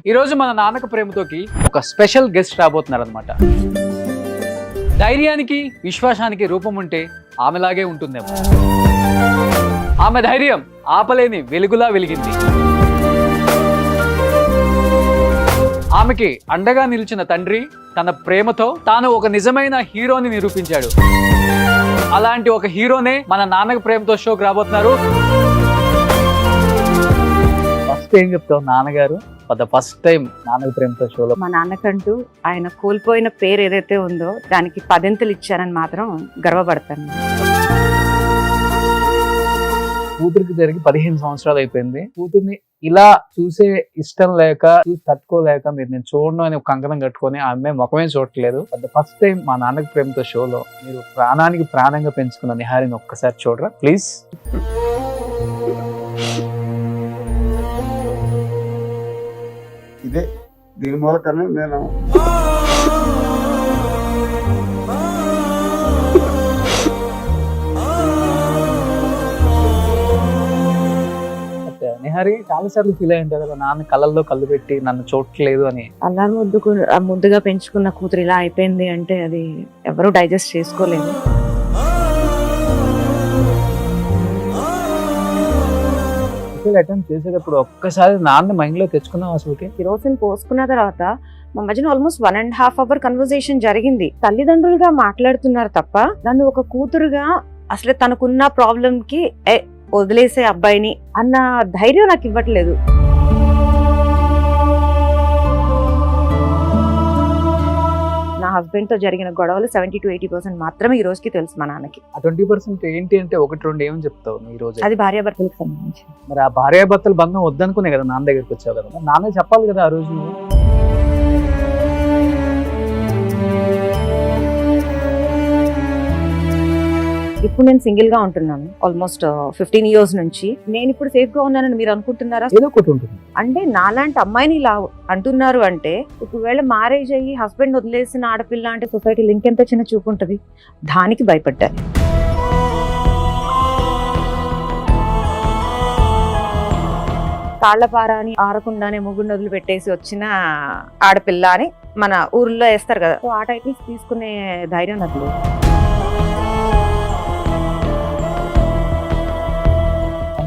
ఈ రోజు మన నాన్నక ప్రేమతోకి ఒక స్పెషల్ గెస్ట్ రాబోతున్నారు అనమాట. ధైర్యానికి విశ్వాసానికి రూపం ఉంటే ఆమెలాగే ఉంటుందేమో. ఆమె ధైర్యం ఆపలేని వెలుగులా వెలిగింది. ఆమెకి అండగా నిలిచిన తండ్రి తన ప్రేమతో తాను ఒక నిజమైన హీరోని నిరూపించాడు. అలాంటి ఒక హీరోనే మన నాన్నక ప్రేమతో షోకి రాబోతున్నారు. ఫస్ట్ ఏం చెప్తావు నాన్నగారు ఫర్ ద ఫస్ట్ టైం నాన్నక ప్రేమతో షోలో? మా నాన్నకంటూ ఆయన కోల్పోయిన పేరు ఏదైతే ఉందో దానికి 10 ఇచ్చానని మాత్రం గర్వపడతాను. కూతురికి జరిగి 15 సంవత్సరాలు అయిపోయింది. కూతుర్ని ఇలా చూసే ఇష్టం లేక చూసి తట్టుకోలేక నేను చూడను అని ఒక కంకణం కట్టుకొని ఆమె ముఖమే చూడట్లేదు. ఫర్ ద ఫస్ట్ టైం మా నాన్నక ప్రేమతో షోలో మీరు ప్రాణానికి ప్రాణంగా పెంచుకున్న నిహారిని ఒక్కసారి చూడరా ప్లీజ్. ఇదే దీని మూలకనే నేను నిహారి చాలా సార్లు ఫీల్ అయ్యి ఉంటారు కదా, నాన్న కళ్ళల్లో కళ్ళు పెట్టి నన్ను చూడట్లేదు అని. అలా ముద్దుగా పెంచుకున్న కూతురు ఇలా అయిపోయింది అంటే అది ఎవరు డైజెస్ట్ చేసుకోలేదు. అటెంప్ట్ చేసేటప్పుడు ఒక్కసారి నాన్న మైండ్ లో తెచ్చుకున్నాం. అసలు కిరోసిన్ పోసుకున్న తర్వాత మా మధ్యన ఆల్మోస్ట్ 1.5 hour కన్వర్సేషన్ జరిగింది. తల్లిదండ్రులుగా మాట్లాడుతున్నారు తప్ప నన్ను ఒక కూతురుగా అసలు తనకున్న ప్రాబ్లం కి వదిలేసే అబ్బాయిని అన్న ధైర్యం నాకు ఇవ్వట్లేదు. నా హస్బెండ్ తో జరిగిన గొడవలు 70 to 80% మాత్రమే ఈ రోజుకి తెలుసు మా నాన్నకి. 20% ఏంటి అంటే 1-2 ఏమని చెప్తావు ఈ రోజు? అది భార్యాభర్తలకు సంబంధించి. మరి ఆ భార్యాభర్తల బంధం వద్దనుకునే కదా నాన్న దగ్గరికి వచ్చావు కదా, నాన్న చెప్పాలి కదా ఆ రోజు. ఇప్పుడు నేను సింగిల్ గా ఉంటున్నాను ఆల్మోస్ట్ 15 years నుంచి. నేను ఇప్పుడు సేఫ్ గా ఉన్నానని మీరు అనుకుంటున్నారా? ఏదో ఒకటి ఉంటుంది అంటే నాలాంటి అమ్మాయిని ఇలా అంటున్నారు అంటే ఒకవేళ మ్యారేజ్ అయ్యి హస్బెండ్ వదిలేసిన ఆడపిల్ల అంటే సొసైటీలో ఇంకెంత చిన్న చూపు ఉంటుంది. దానికి భయపడ్డాను. తాళ్లపార అని ఆరకుండానే ముగ్గురు వదిలి పెట్టేసి వచ్చిన ఆడపిల్ల అని మన ఊర్లో వేస్తారు కదా, ఆ టైటిల్స్ తీసుకునే ధైర్యం నాకు లేదు.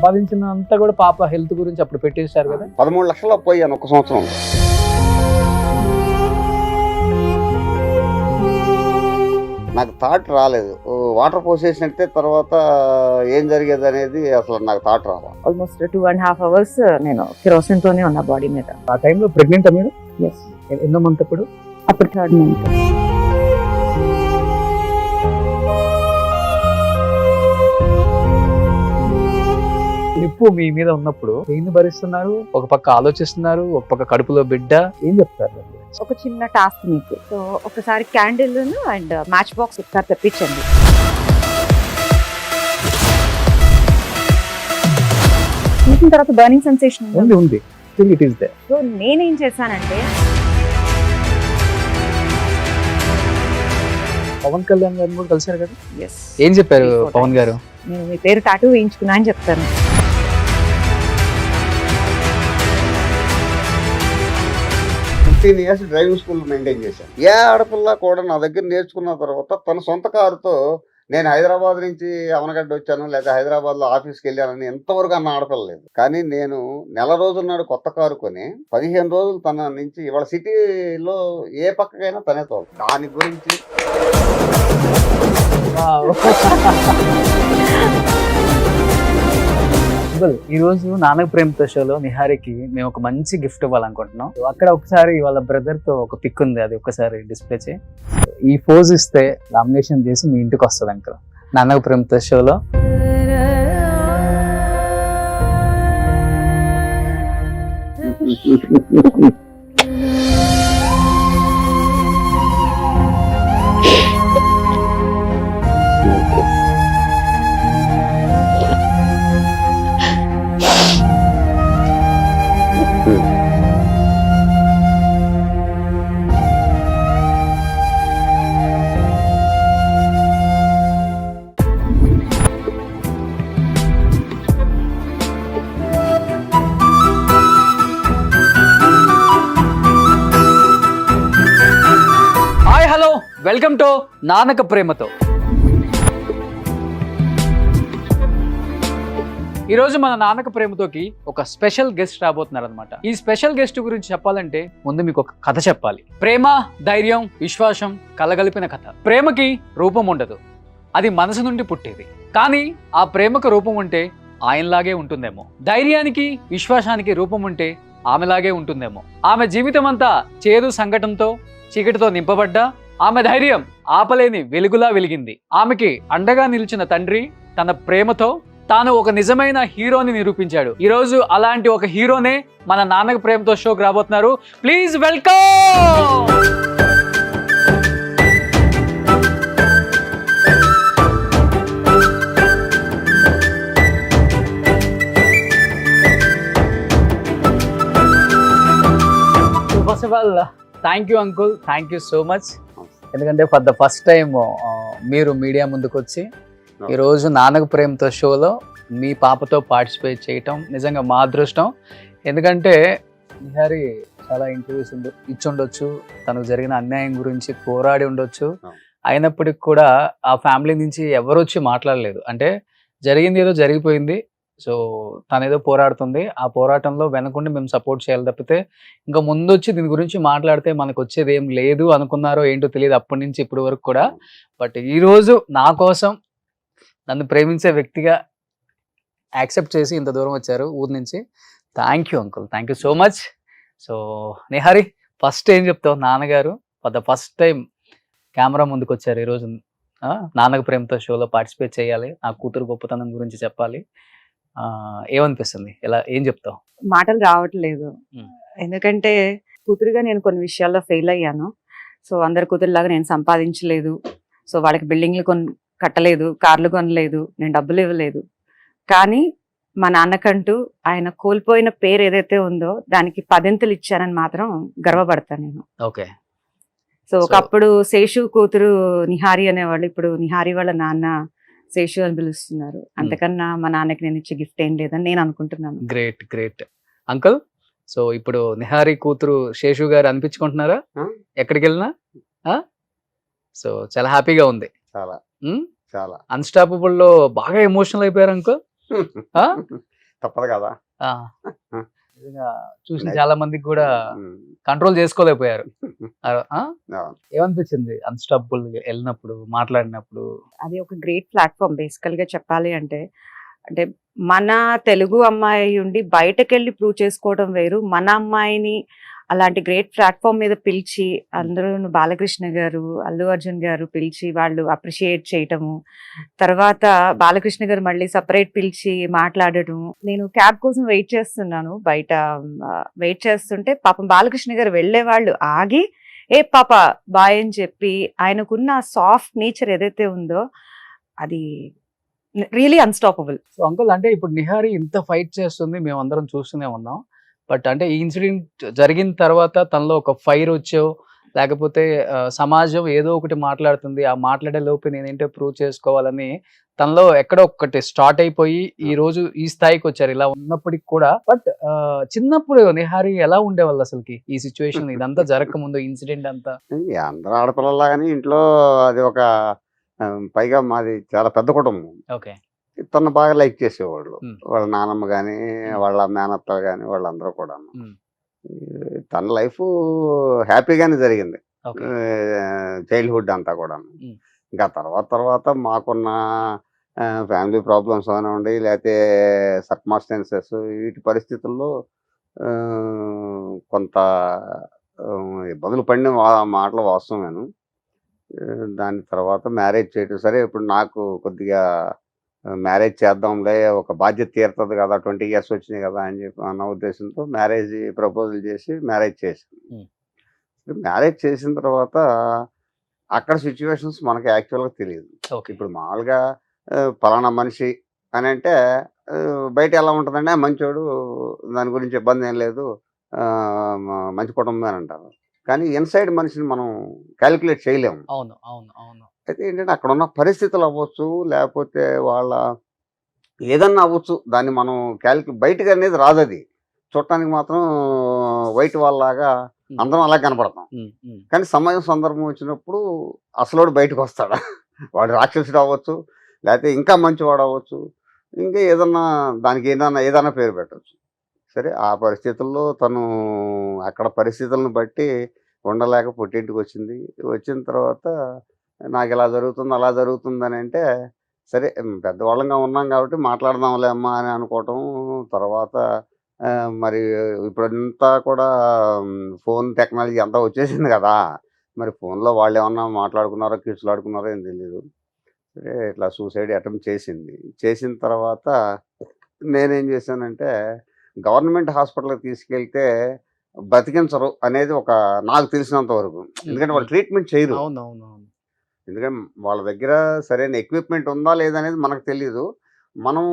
సంపాదించినంతా కూడా పాప హెల్త్ గురించి అప్పుడు పెట్టేశారు కదా. 13 లక్షలు పోయాను ఒక సంవత్సరం. నాకు థాట్ రాలేదు. వాటర్ పోసేసినట్టే తర్వాత ఏం జరిగేది అనేది అసలు నాకు థాట్ రావాలి. ఆల్మోస్ట్ 2.5 hours నేను కిరోసిన్ తోనే ఉన్నా బాడీ మీద. ఆ టైంలో ప్రెగ్నెంట్ మీరు? ఎస్. ఎన్నో మంత్ అప్పుడు? అప్పుడు 3rd month. నిప్పు మీ మీద ఉన్నప్పుడు ఏం భరిస్తున్నారు, ఒక పక్క ఆలోచిస్తున్నారు, ఒక పక్క కడుపులో బిడ్డ, ఏం చెప్తారు? ఒక చిన్న టాస్క్ మీకు. సో ఒకసారి క్యాండిల్ అండ్ మ్యాచ్ బాక్స్ ఒకసారి తెప్పించండి. తీసిన తర్వాత బర్నింగ్ సెన్సేషన్ ఉంది. సో నేనేం చేశానంటే పవన్ కళ్యాణ్ గారిని కూడా కలిసారు కదా, ఎస్. ఏం చెప్పారు పవన్ గారు? నేను మీ పేరు టాటూ వేయించుకున్నా అని చెప్తాను. years డ్రైవింగ్ స్కూల్ మెయింటైన్ చేశాను. ఏ ఆడపిల్ల కూడా నా దగ్గర నేర్చుకున్న తర్వాత తన సొంత కారుతో నేను హైదరాబాద్ నుంచి అవనగడ్డ వచ్చాను లేదా హైదరాబాద్ లో ఆఫీస్కి వెళ్ళానని ఎంతవరకు అన్న ఆడపిల్ల లేదు. కానీ నేను నెల రోజుల నాడు కొత్త కారు కొని 15 రోజులు తన నుంచి ఇవాళ సిటీలో ఏ పక్కకైనా తనే తోలు. దాని గురించి ఈ రోజు నాన్నక ప్రేమతో షోలో నిహారికి మేము ఒక మంచి గిఫ్ట్ ఇవ్వాలనుకుంటున్నాం. అక్కడ ఒకసారి వాళ్ళ బ్రదర్ తో ఒక పిక్ ఉంది, అది ఒకసారి డిస్ప్లే చేయి. ఈ పోజ్ ఇస్తే లామినేషన్ చేసి మీ ఇంటికి వస్తుంది అంకల్ నాన్నక ప్రేమతో షోలో. వెల్కమ్ టు నాన్నక ప్రేమతో. ఈరోజు మన నాన్నక ప్రేమతోకి ఒక స్పెషల్ గెస్ట్ రాబోతున్నారు అనమాట. ఈ స్పెషల్ గెస్ట్ గురించి చెప్పాలంటే ముందు మీకు ఒక కథ చెప్పాలి. ప్రేమ, ధైర్యం, విశ్వాసం కలగలిపిన కథ. ప్రేమకి రూపం ఉండదు, అది మనసు నుండి పుట్టేది. కానీ ఆ ప్రేమకు రూపం ఉంటే ఆయనలాగే ఉంటుందేమో. ధైర్యానికి, విశ్వాసానికి రూపం ఉంటే ఆమెలాగే ఉంటుందేమో. ఆమె జీవితం అంతా చేదు సంఘటనతో, చీకటితో నింపబడ్డా ఆమె ధైర్యం ఆపలేని వెలుగులా వెలిగింది. ఆమెకి అండగా నిలిచిన తండ్రి తన ప్రేమతో తాను ఒక నిజమైన హీరోని నిరూపించాడు. ఈ రోజు అలాంటి ఒక హీరోనే మన నాన్నక ప్రేమతో షోకి రాబోతున్నారు. Please welcome. First of all thank you uncle, thank you so much. ఎందుకంటే ఫర్ ద ఫస్ట్ టైం మీరు మీడియా ముందుకు వచ్చి ఈరోజు నాన్నక ప్రేమతో షోలో మీ పాపతో పార్టిసిపేట్ చేయటం నిజంగా మా అదృష్టం. ఎందుకంటే నిహారి చాలా ఇంటర్వ్యూస్ ఇచ్చి ఉండొచ్చు, తనకు జరిగిన అన్యాయం గురించి పోరాడి ఉండొచ్చు. అయినప్పటికి కూడా ఆ ఫ్యామిలీ నుంచి ఎవరు వచ్చి మాట్లాడలేదు. అంటే జరిగింది ఏదో జరిగిపోయింది, సో తనేదో పోరాడుతుంది, ఆ పోరాటంలో వెనకుండి మేము సపోర్ట్ చేయాలి తప్పితే ఇంకా ముందు వచ్చి దీని గురించి మాట్లాడితే మనకు వచ్చేది ఏం లేదు అనుకున్నారో ఏంటో తెలియదు అప్పటి నుంచి ఇప్పటి వరకు కూడా. బట్ ఈరోజు నా కోసం నన్ను ప్రేమించే వ్యక్తిగా యాక్సెప్ట్ చేసి ఇంత దూరం వచ్చారు ఊరి నుంచి. Thank you uncle, thank you so much. So Nihari, first ఏం చెప్తావు? నాన్నగారు for the first time camera ముందుకు వచ్చారు ఈరోజు. నాన్నక ప్రేమతో షోలో పార్టిసిపేట్ చేయాలి, నా కూతురు గొప్పతనం గురించి చెప్పాలి. ఏమనిపిస్తుంది? ఏం చెప్తావు? మాటలు రావట్లేదు. ఎందుకంటే కూతురుగా నేను కొన్ని విషయాల్లో ఫెయిల్ అయ్యాను. సో అందరి కూతురులాగా నేను సంపాదించలేదు. సో వాళ్ళకి బిల్డింగ్లు కట్టలేదు, కార్లు కొనలేదు, నేను డబ్బులు ఇవ్వలేదు. కానీ మా నాన్నకంటూ ఆయన కోల్పోయిన పేరు ఏదైతే ఉందో దానికి 10 ఇచ్చానని మాత్రం గర్వపడతాను నేను. ఓకే. సో ఒకప్పుడు శేషు కూతురు నిహారి అనేవాళ్ళు, ఇప్పుడు నిహారి వాళ్ళ నాన్న శేషు అని పిలుస్తున్నారు. అంతకన్నా మా నాన్నకి నేను ఇచ్చే గిఫ్ట్ ఏం లేదని నేను అనుకుంటున్నాను. Great great uncle. సో ఇప్పుడు నిహారి కూతురు శేషు గారు అనిపించుకుంటున్నారా ఎక్కడికి వెళ్ళినా? సో చాలా హ్యాపీగా ఉంది. చాలా చాలా అన్స్టాపబుల్ లో బాగా ఎమోషనల్ అయిపోయారు అంకుల్. తప్పదు కదా, చూసిన చాలా మందికి కూడా కంట్రోల్ చేసుకోలేకపోయారు. ఏమనిపించింది అన్స్టాపబుల్ వెళ్ళినప్పుడు, మాట్లాడినప్పుడు? అది ఒక గ్రేట్ ప్లాట్ఫామ్ బేసికల్ గా చెప్పాలి అంటే. అంటే మన తెలుగు అమ్మాయి ఉండి బయటకెళ్ళి ప్రూవ్ చేసుకోవడం వేరు, మన అమ్మాయిని అలాంటి గ్రేట్ ప్లాట్ఫామ్ మీద పిలిచి అందరూ బాలకృష్ణ గారు, అల్లు అర్జున్ గారు పిలిచి వాళ్ళు అప్రిషియేట్ చేయటము, తర్వాత బాలకృష్ణ గారు మళ్ళీ సపరేట్ పిలిచి మాట్లాడటం. నేను క్యాబ్ కోసం వెయిట్ చేస్తున్నాను, బయట వెయిట్ చేస్తుంటే పాపం బాలకృష్ణ గారు వెళ్లే వాళ్ళు ఆగి ఏ పాప బాయ్ అని చెప్పి ఆయనకున్న సాఫ్ట్ నేచర్ ఏదైతే ఉందో అది రియలీ అన్స్టాపబుల్. సో అంకుల్, అంటే ఇప్పుడు నిహారి ఇంత ఫైట్ చేస్తుంది, మేము అందరం చూస్తూనే ఉన్నాం. బట్ అంటే ఈ ఇన్సిడెంట్ జరిగిన తర్వాత తనలో ఒక ఫైర్ వచ్చో, లేకపోతే సమాజం ఏదో ఒకటి మాట్లాడుతుంది, ఆ మాట్లాడే లోపు నేనేంటో ప్రూవ్ చేసుకోవాలని తనలో ఎక్కడో ఒకటి స్టార్ట్ అయిపోయి ఈ రోజు ఈ స్థాయికి వచ్చారు. ఇలా ఉన్నప్పటికి కూడా బట్ చిన్నప్పుడు నిహారి ఎలా ఉండేవాళ్ళు అసలుకి ఈ సిచ్యువేషన్ ఇదంతా జరగక ముందు ఇన్సిడెంట్ అంతా? అందరూ ఆడపిల్లలాగానే ఇంట్లో అది ఒక పైగా మాది చాలా పెద్ద కుటుంబం. ఓకే. తను బాగా లైక్ చేసేవాళ్ళు, వాళ్ళ నానమ్మ కానీ వాళ్ళ మేనత్త కానీ వాళ్ళందరూ కూడా. తన లైఫ్ హ్యాపీగానే జరిగింది చైల్డ్హుడ్ అంతా కూడా. ఇంకా తర్వాత మాకున్న ఫ్యామిలీ ప్రాబ్లమ్స్ అవనివ్వండి, లేకపోతే సర్కమ్స్టాన్సెస్, వీటి పరిస్థితుల్లో కొంత ఇబ్బందులు పడిన మాటలు వాస్తవమేను. దాని తర్వాత మ్యారేజ్ చేయటం, సరే ఇప్పుడు నాకు కొద్దిగా మ్యారేజ్ చేద్దాంలే, ఒక బాధ్యత తీరుతుంది కదా, 20 years వచ్చినాయి కదా అని చెప్పి అన్న ఉద్దేశంతో మ్యారేజ్ ప్రపోజల్ చేసి మ్యారేజ్ చేశాను. మ్యారేజ్ చేసిన తర్వాత అక్కడ సిచ్యువేషన్స్ మనకి యాక్చువల్గా తెలియదు. ఇప్పుడు మామూలుగా పలానా మనిషి అని అంటే బయట ఎలా ఉంటుందంటే మంచోడు, దాని గురించి ఇబ్బంది ఏం లేదు, మంచి కుటుంబం అని అంటారు. కానీ ఇన్సైడ్ మనిషిని మనం క్యాలిక్యులేట్ చేయలేము. అవును అవును అవును. అయితే ఏంటంటే అక్కడ ఉన్న పరిస్థితులు అవ్వచ్చు, లేకపోతే వాళ్ళ ఏదన్నా అవ్వచ్చు, దాన్ని మనం బయటకు అనేది రాదు. అది చూడటానికి మాత్రం వైట్ వాళ్ళలాగా అందరం అలా కనపడతాం. కానీ సమయం సందర్భం వచ్చినప్పుడు అసలోడు బయటకు వస్తాడు. వాడు రాక్షసుడు అవ్వచ్చు, లేకపోతే ఇంకా మంచివాడు అవ్వచ్చు, ఇంకా ఏదన్నా దానికి ఏదైనా పేరు పెట్టవచ్చు. సరే ఆ పరిస్థితుల్లో తను అక్కడ పరిస్థితులను బట్టి ఉండలేక పుట్టింటికి వచ్చింది. వచ్చిన తర్వాత నాకు ఇలా జరుగుతుంది అలా జరుగుతుందని అంటే సరే పెద్దవాళ్ళంగా ఉన్నాం కాబట్టి మాట్లాడదాంలే అమ్మా అని అనుకోవటం. తర్వాత మరి ఇప్పుడంతా కూడా ఫోన్ టెక్నాలజీ అంతా వచ్చేసింది కదా. మరి ఫోన్లో వాళ్ళు ఏమన్నా మాట్లాడుకున్నారో కిసులాడుకున్నారో ఏం తెలియదు. సరే ఇట్లా సూసైడ్ అటెంప్ట్ చేసింది. చేసిన తర్వాత నేనేం చేశానంటే గవర్నమెంట్ హాస్పిటల్కి తీసుకెళ్తే బతికించరు అనేది ఒక నాకు తెలిసినంత వరకు. ఎందుకంటే వాళ్ళు ట్రీట్మెంట్ చేయరు. ఎందుకంటే వాళ్ళ దగ్గర సరైన ఎక్విప్మెంట్ ఉందా లేదా అనేది మనకు తెలియదు. మనం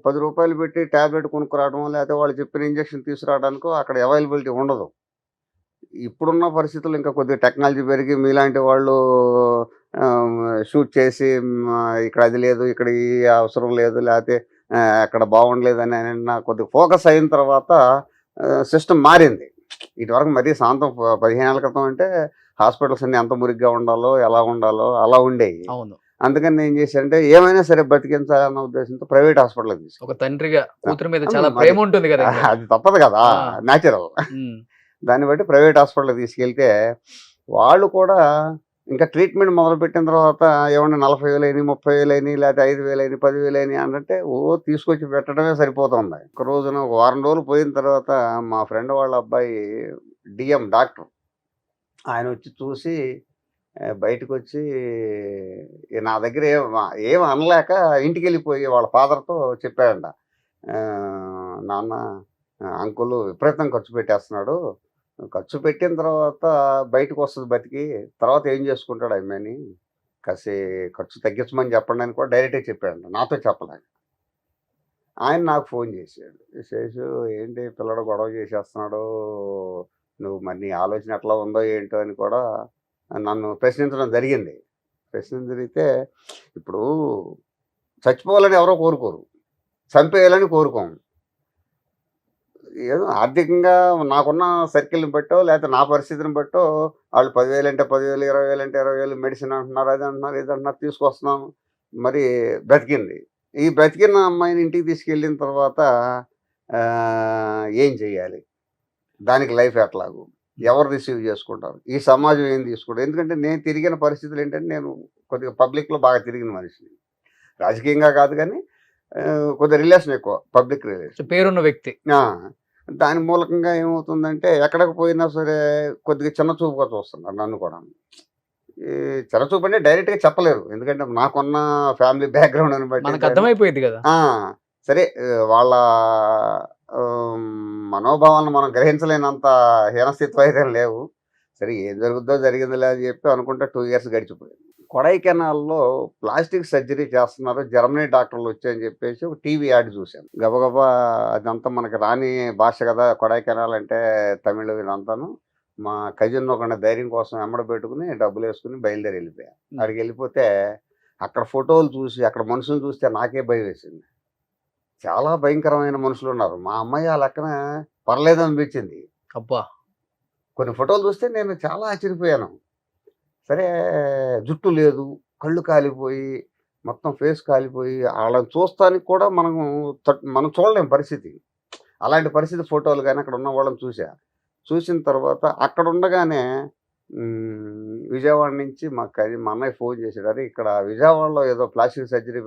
10 రూపాయలు పెట్టి ట్యాబ్లెట్ కొనుక్కురావడం లేకపోతే వాళ్ళు చెప్పిన ఇంజెక్షన్ తీసుకురావడానికో అక్కడ అవైలబిలిటీ ఉండదు. ఇప్పుడున్న పరిస్థితుల్లో ఇంకా కొద్దిగా టెక్నాలజీ పెరిగి మీలాంటి వాళ్ళు షూట్ చేసి ఇక్కడ అది లేదు, ఇక్కడ ఈ అవసరం లేదు, లేకపోతే అక్కడ బాగుండలేదని కొద్దిగా ఫోకస్ అయిన తర్వాత సిస్టమ్ మారింది. ఇటువరకు మరీ శాంతం 15 ఏళ్ల క్రితం అంటే హాస్పిటల్స్ అన్ని ఎంత మురిగ్గా ఉండాలో ఎలా ఉండాలో అలా ఉండేవి. అందుకని నేను చేశానంటే ఏమైనా సరే బతికించాలన్న ఉద్దేశంతో ప్రైవేట్ హాస్పిటల్కి తీసుకు ఒక తండ్రిగా కూతురు మీద చాలా ప్రేమ ఉంటుంది కదా, అది తప్పదు కదా, న్యాచురల్. దాన్ని బట్టి ప్రైవేట్ హాస్పిటల్కి తీసుకెళ్తే వాళ్ళు కూడా ఇంకా ట్రీట్మెంట్ మొదలుపెట్టిన తర్వాత ఏమన్నా 40,000 అయినాయి, 30,000 అయినాయి, లేకపోతే 5,000 అయినాయి, 10,000 అయినాయి అంటే తీసుకొచ్చి పెట్టడమే సరిపోతుంది. ఒక రోజున ఒక వారం రోజులు పోయిన తర్వాత మా ఫ్రెండ్ వాళ్ళ అబ్బాయి డిఎం డాక్టర్ ఆయన వచ్చి చూసి బయటకు వచ్చి నా దగ్గర ఏం అనలేక ఇంటికి వెళ్ళిపోయి వాళ్ళ ఫాదర్తో చెప్పాడంట, నాన్న అంకుల్ విపరీతం ఖర్చు పెట్టేస్తున్నాడు, ఖర్చు పెట్టిన తర్వాత బయటకు వస్తుంది బతికి, తర్వాత ఏం చేసుకుంటాడు అమ్మాయిని, కాసి ఖర్చు తగ్గించమని చెప్పండి అని కూడా డైరెక్ట్గా చెప్పాడంట, నాతో చెప్పలేక. ఆయన నాకు ఫోన్ చేశాడు, చేసి ఏంటి పిల్లడు గొడవ చేసేస్తున్నాడు, నువ్వు మరి నీ ఆలోచన ఎట్లా ఉందో ఏంటో అని కూడా నన్ను ప్రశ్నించడం జరిగింది. జరిగితే ఇప్పుడు చచ్చిపోవాలని ఎవరో కోరుకోరు, చంపేయాలని కోరుకోము. ఏదో ఆర్థికంగా నాకున్న సర్కిల్ని బట్టో లేకపోతే నా పరిస్థితిని బట్టో వాళ్ళు 10,000 అంటే 10,000, 20,000 అంటే 20,000 మెడిసిన్ అంటున్నారు, అది అంటున్నారు, ఇది అంటున్నారు, తీసుకొస్తున్నాం. మరి బ్రతికింది. ఈ బ్రతికిన అమ్మాయిని ఇంటికి తీసుకెళ్ళిన తర్వాత ఏం చేయాలి, దానికి లైఫ్ ఎట్లాగూ, ఎవరు రిసీవ్ చేసుకుంటారు, ఈ సమాజం ఏం తీసుకుంటారు. ఎందుకంటే నేను తిరిగిన పరిస్థితులు ఏంటంటే నేను కొద్దిగా పబ్లిక్లో బాగా తిరిగిన మనిషిని, రాజకీయంగా కాదు కానీ కొద్దిగా రిలేషన్ ఎక్కువ, పబ్లిక్ రిలేషన్, పేరున్న వ్యక్తి. దాని మూలకంగా ఏమవుతుందంటే ఎక్కడికి పోయినా సరే కొద్దిగా చిన్న చూపుగా చూస్తున్నారు నన్ను కూడా. ఈ చిన్న చూపు అంటే డైరెక్ట్గా చెప్పలేరు, ఎందుకంటే నాకున్న ఫ్యామిలీ బ్యాక్గ్రౌండ్ అని బట్టి అర్థమైపోయింది కదా. సరే వాళ్ళ మనోభావాలను మనం గ్రహించలేనంత హీనస్థిత్వం అయితే లేవు. సరే ఏం జరుగుద్దో జరిగిందిలే అని చెప్పి అనుకుంటే 2 years గడిచిపోయింది. కొడైకెనాల్లో ప్లాస్టిక్ సర్జరీ చేస్తున్నారు, జర్మనీ డాక్టర్లు వచ్చాయని చెప్పేసి ఒక టీవీ యాడ్ చూశాను. గబగబా అదంతా మనకి రాని భాష కదా కొడైకెనాల్ అంటే, తమిళ ఇదంతాను. మా కజిన్ ఒక ధైర్యం కోసం వెంబడ పెట్టుకుని డబ్బులు వేసుకుని బయలుదేరి వెళ్ళిపోయాను. అక్కడికి వెళ్ళిపోతే అక్కడ ఫోటోలు చూసి అక్కడ మనుషులు చూస్తే నాకే భయం వేసింది. చాలా భయంకరమైన మనుషులు ఉన్నారు. మా అమ్మాయి ఆ లెక్కన పర్లేదు అనిపించింది. అబ్బా, కొన్ని ఫోటోలు చూస్తే నేను చాలా ఆశ్చర్యపోయాను. సరే జుట్టు లేదు, కళ్ళు కాలిపోయి మొత్తం ఫేస్ కాలిపోయి వాళ్ళని చూస్తానికి కూడా మనం చూడలేం పరిస్థితి. అలాంటి పరిస్థితి ఫోటోలు కానీ అక్కడ ఉన్న వాళ్ళని చూసిన తర్వాత అక్కడ ఉండగానే విజయవాడ నుంచి మా అన్నయ్య ఫోన్ చేశాడు, అరే ఇక్కడ విజయవాడలో ఏదో ప్లాస్టిక్ సర్జరీస్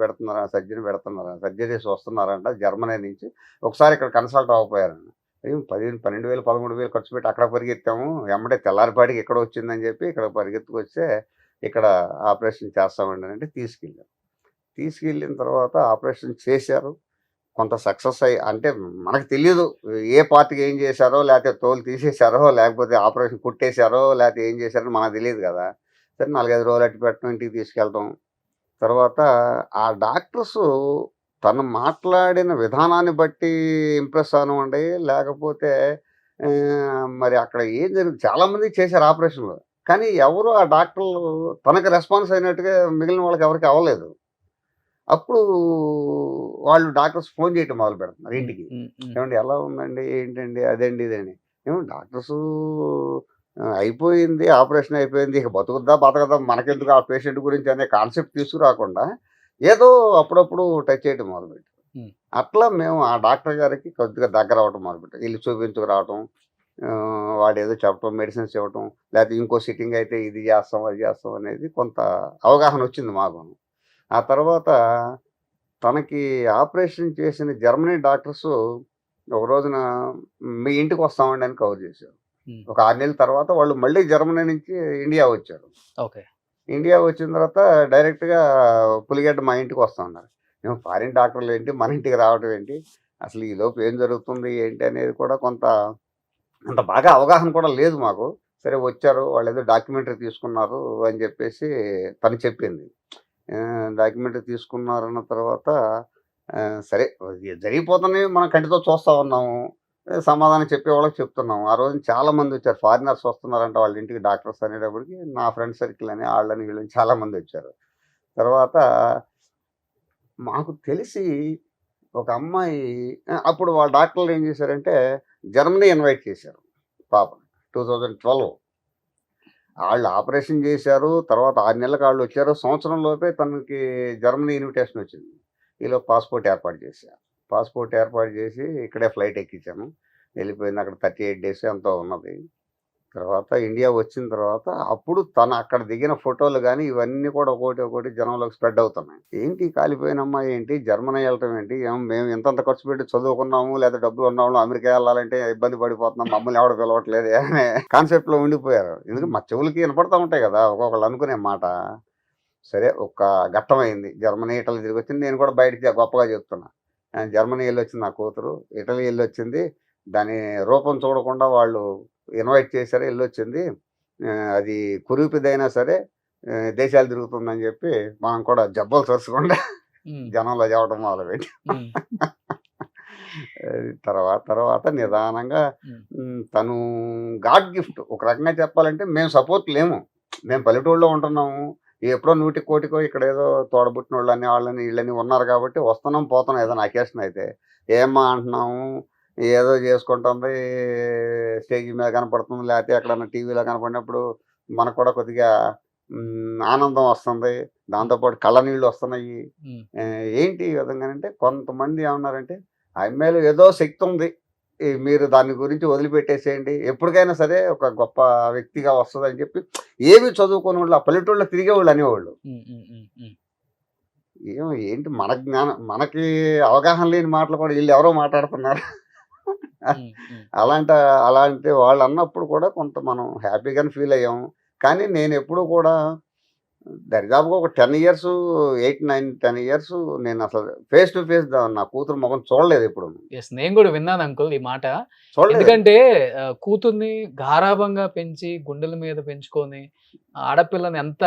వస్తున్నారంట జర్మనీ నుంచి, ఒకసారి ఇక్కడ కన్సల్ట్ అవ్వకపోయారండి. 10,000, 12,000, 13,000 ఖర్చు పెట్టి అక్కడ పరిగెత్తాము, వెంబడే తెల్లారిపాటికి ఇక్కడ వచ్చిందని చెప్పి ఇక్కడ పరిగెత్తుకొస్తే ఇక్కడ ఆపరేషన్ చేస్తామండి అంటే తీసుకెళ్ళిన తర్వాత ఆపరేషన్ చేశారు. కొంత సక్సెస్ అయ్యి, అంటే మనకు తెలియదు ఏ పార్టీకి ఏం చేశారో, లేకపోతే తోలు తీసేశారో, లేకపోతే ఆపరేషన్ కుట్టేశారో, లేకపోతే ఏం చేశారో మనకు తెలియదు కదా. సరే 4-5 రోజులు అట్టి పెట్టడం, ఇంటికి తీసుకెళ్తాం. తర్వాత ఆ డాక్టర్స్ తను మాట్లాడిన విధానాన్ని బట్టి ఇంప్రెస్ అవనివ్వండి, లేకపోతే మరి అక్కడ ఏం జరిగింది, చాలామంది చేశారు ఆపరేషన్లు, కానీ ఎవరు ఆ డాక్టర్లు తనకు రెస్పాన్స్ అయినట్టుగా మిగిలిన వాళ్ళకి ఎవరికి అవ్వలేదు. అప్పుడు వాళ్ళు డాక్టర్స్ ఫోన్ చేయటం మొదలు పెడుతున్నారు ఇంటికి. ఉమ్, ఉమ్, ఏమండి ఎలా ఉందండి? ఏంటండి? అదండి ఇదని. ఏమో డాక్టర్సు అయిపోయింది. ఆపరేషన్ అయిపోయింది. ఇక బతుకుద్దా? బతకదా? మనకెందుకు ఆ పేషెంట్ గురించి అనే కాన్సెప్ట్ తీసుకురాకుండా ఏదో అప్పుడప్పుడు టచ్ చేయటం మొదలుపెట్టారు. ఉమ్, అట్లా మేము ఆ డాక్టర్ గారికి కొద్దిగా దగ్గర అవ్వటం మొదలుపెట్టాం. ఎళ్లి చూపించుకురావటం. వాడేదో చెప్పటం, మెడిసిన్స్ ఇవ్వటం. లేకపోతే ఇంకో సిట్టింగ్ అయితే ఇది చేస్తాం, అది చేస్తాం అనేది కొంత అవగాహన వచ్చింది మాకును. ఆ తర్వాత తనకి ఆపరేషన్ చేసిన జర్మనీ డాక్టర్సు ఒక రోజున మీ ఇంటికి వస్తామండి అని కవర్ చేశారు. ఉమ్. ఒక 6 నెలల తర్వాత వాళ్ళు మళ్ళీ జర్మనీ నుంచి ఇండియా వచ్చారు. ఓకే. ఇండియా వచ్చిన తర్వాత డైరెక్ట్‌గా పులిగడ్డ మా ఇంటికి వస్తా ఉన్నారు. మేము ఫారిన్ డాక్టర్లు ఏంటి మన ఇంటికి రావడం ఏంటి? అసలు ఈలోపు ఏం జరుగుతుంది ఏంటి అనేది కూడా అంత బాగా అవగాహన కూడా లేదు మాకు. సరే వచ్చారు. వాళ్ళేదో డాక్యుమెంటరీ తీసుకున్నారు అని చెప్పేసి తను చెప్పింది. డాక్యుమెంటరీ తీసుకున్నారన్న తర్వాత సరే జరిగిపోతున్నాయి మనం కంటితో చూస్తా ఉన్నాము. సమాధానం చెప్పేవాళ్ళకి చెప్తున్నాము. ఆ రోజున చాలామంది వచ్చారు. ఫారినర్స్ వస్తున్నారంట వాళ్ళ ఇంటికి డాక్టర్స్ అనేటప్పటికి నా ఫ్రెండ్ సర్కిల్ అని ఆళ్ళని వీళ్ళని చాలామంది వచ్చారు. తర్వాత మాకు తెలిసి ఒక అమ్మాయి అప్పుడు వాళ్ళ డాక్టర్లు ఏం చేశారంటే జర్మనీ ఇన్వైట్ చేశారు పాపని 2012. ఆళ్ళు ఆపరేషన్ చేశారు. తర్వాత 6 నెలలకు ఆళ్ళు వచ్చారు. సంవత్సరం లోపే తనకి జర్మనీ ఇన్విటేషన్ వచ్చింది. ఈలోపు పాస్‌పోర్ట్ ఏర్పాటు చేశా. పాస్‌పోర్ట్ ఏర్పాటు చేసి ఇక్కడే ఫ్లైట్ ఎక్కించాను. వెళ్ళిపోయింది. అక్కడ 38 డేస్ ఎంతో ఉన్నది. తర్వాత ఇండియా వచ్చిన తర్వాత అప్పుడు తను అక్కడ దిగిన ఫోటోలు గానీ ఇవన్నీ కూడా ఒకటి జనంలోకి స్ప్రెడ్ అవుతున్నాయి. ఏంటి కాలిపోయిన అమ్మాయి ఏంటి? జర్మనీ వెళ్ళటం ఏంటి? మేము ఇంతంత ఖర్చు పెట్టి చదువుకున్నాము లేదా డబ్బులు ఉన్నవాళ్ళం అమెరికా వెళ్ళాలంటే ఇబ్బంది పడిపోతున్నాం. మమ్మల్ని ఎవడు పిలవట్లేదే అనే కాన్సెప్ట్‌లో ఉండిపోయారు. ఎందుకంటే మా చెవులకి వినపడతా ఉంటాయి కదా! ఒక్కొక్కళ్ళు అనుకునే మాట. సరే ఒక ఘట్టమైంది. Germany, Italy తిరిగొచ్చింది. నేను కూడా బయటికి గొప్పగా చెప్తున్నా. జర్మనీ ఎళ్ళొచ్చింది నా కూతురు. ఇటలీ ఎళ్ళొచ్చింది. దాని రూపం చూడకుండా వాళ్ళు ఇన్వైట్ చేశారు. ఎళ్ళొచ్చింది. అది కురూపిదైనా సరే దేశాలు తిరుగుతుందని చెప్పి మనం కూడా జబ్బలు చరుచుకుండా ఉమ్, జనంలో చెప్పడం మొదలుపెట్టాం. ఉమ్, తర్వాత నిదానంగా ఉమ్, తను గాడ్ గిఫ్ట్. ఒక రకంగా చెప్పాలంటే మేము సపోర్ట్ లేము. మేము పల్లెటూరులో ఉంటున్నాము. ఎప్పుడో 100 కోటికో ఇక్కడేదో తోడబుట్టినోళ్ళని వాళ్ళని వీళ్ళని ఉన్నారు కాబట్టి వస్తున్నాం, పోతున్నాం ఏదైనా అకేషన్ అయితే. ఏమ్మా అంటున్నాము, ఏదో చేసుకుంటుంది, స్టేజ్ మీద కనపడుతుంది, లేకపోతే ఎక్కడన్నా టీవీలో కనపడినప్పుడు మనకు కూడా కొద్దిగా ఆనందం వస్తుంది. దాంతోపాటు కళ్ళనీళ్ళు వస్తున్నాయి. ఉమ్, ఏంటి ఈ విధంగానంటే కొంతమంది ఏమన్నారంటే, ఆ అమ్మాయిలో ఏదో శక్తి ఉంది. మీరు దాని గురించి వదిలిపెట్టేసేయండి. ఎప్పటికైనా సరే ఒక గొప్ప వ్యక్తిగా వస్తదని చెప్పి ఏమి చదువుకోనోళ్ళు ఆ పల్లెటూళ్ళలో తిరిగేవాళ్ళు అనేవాళ్ళు. ఉమ్, ఉమ్, ఉమ్, ఉమ్. ఏంటి మన జ్ఞానం మనకి అవగాహన లేని మాటలు కూడా ఈళ్ళెవరో మాట్లాడుతున్నారు. ఉమ్, ఉమ్. అలాంటి వాళ్ళు అన్నప్పుడు కూడా కొంత మనం హ్యాపీగానే ఫీల్ అయ్యాము. కానీ నేనెప్పుడూ కూడా దరిదాపుగా ఒక 10 ఇయర్స్ 8, 9, 10 ఇయర్స్ నేను అసలు ఫేస్ టు ఫేస్ నా కూతురు మొఖం చూడలేదు ఎప్పుడూను. ఎస్, నేను కూడా విన్నాను అంకుల్ ఈ మాట. చూడలేదు. ఎందుకంటే కూతుర్ని గారాబంగా పెంచి గుండెల మీద పెంచుకొని ఆడపిల్లని ఎంత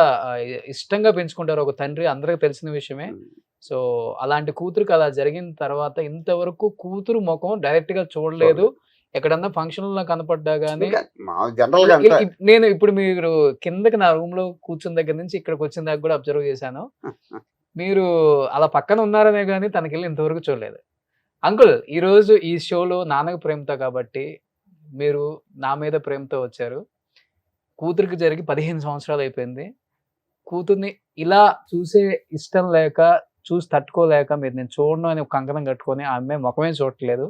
ఇష్టంగా పెంచుకుంటారో ఒక తండ్రి అందరికీ తెలిసిన విషయమే. సో అలాంటి కూతురికి అలా జరిగిన తర్వాత ఇంతవరకు కూతురు ముఖం డైరెక్ట్ గా చూడలేదు. ఎక్కడన్నా ఫంక్షన్ లో కనపడ్డా గానీ జనరల్ గా అంతా నేను ఇప్పుడు మీరు కిందకి నా రూమ్ లో కూర్చున్న దగ్గర నుంచి ఇక్కడికి వచ్చిన దాకా కూడా అబ్జర్వ్ చేశాను. మీరు అలా పక్కన ఉన్నారనే గానీ తనకెళ్ళి ఇంతవరకు చూడలేదు. అంకుల్ ఈ రోజు ఈ షోలో నాన్నకు ప్రేమతో కాబట్టి మీరు నా మీద ప్రేమతో వచ్చారు. కూతురికి జరిగి 15 సంవత్సరాలు అయిపోయింది. కూతుర్ని ఇలా చూసే ఇష్టం లేక చూసి తట్టుకోలేక మీరు నేను చూడను అని ఒక కంకణం కట్టుకొని ఆ అమ్మాయి ముఖమే చూడట్లేదు.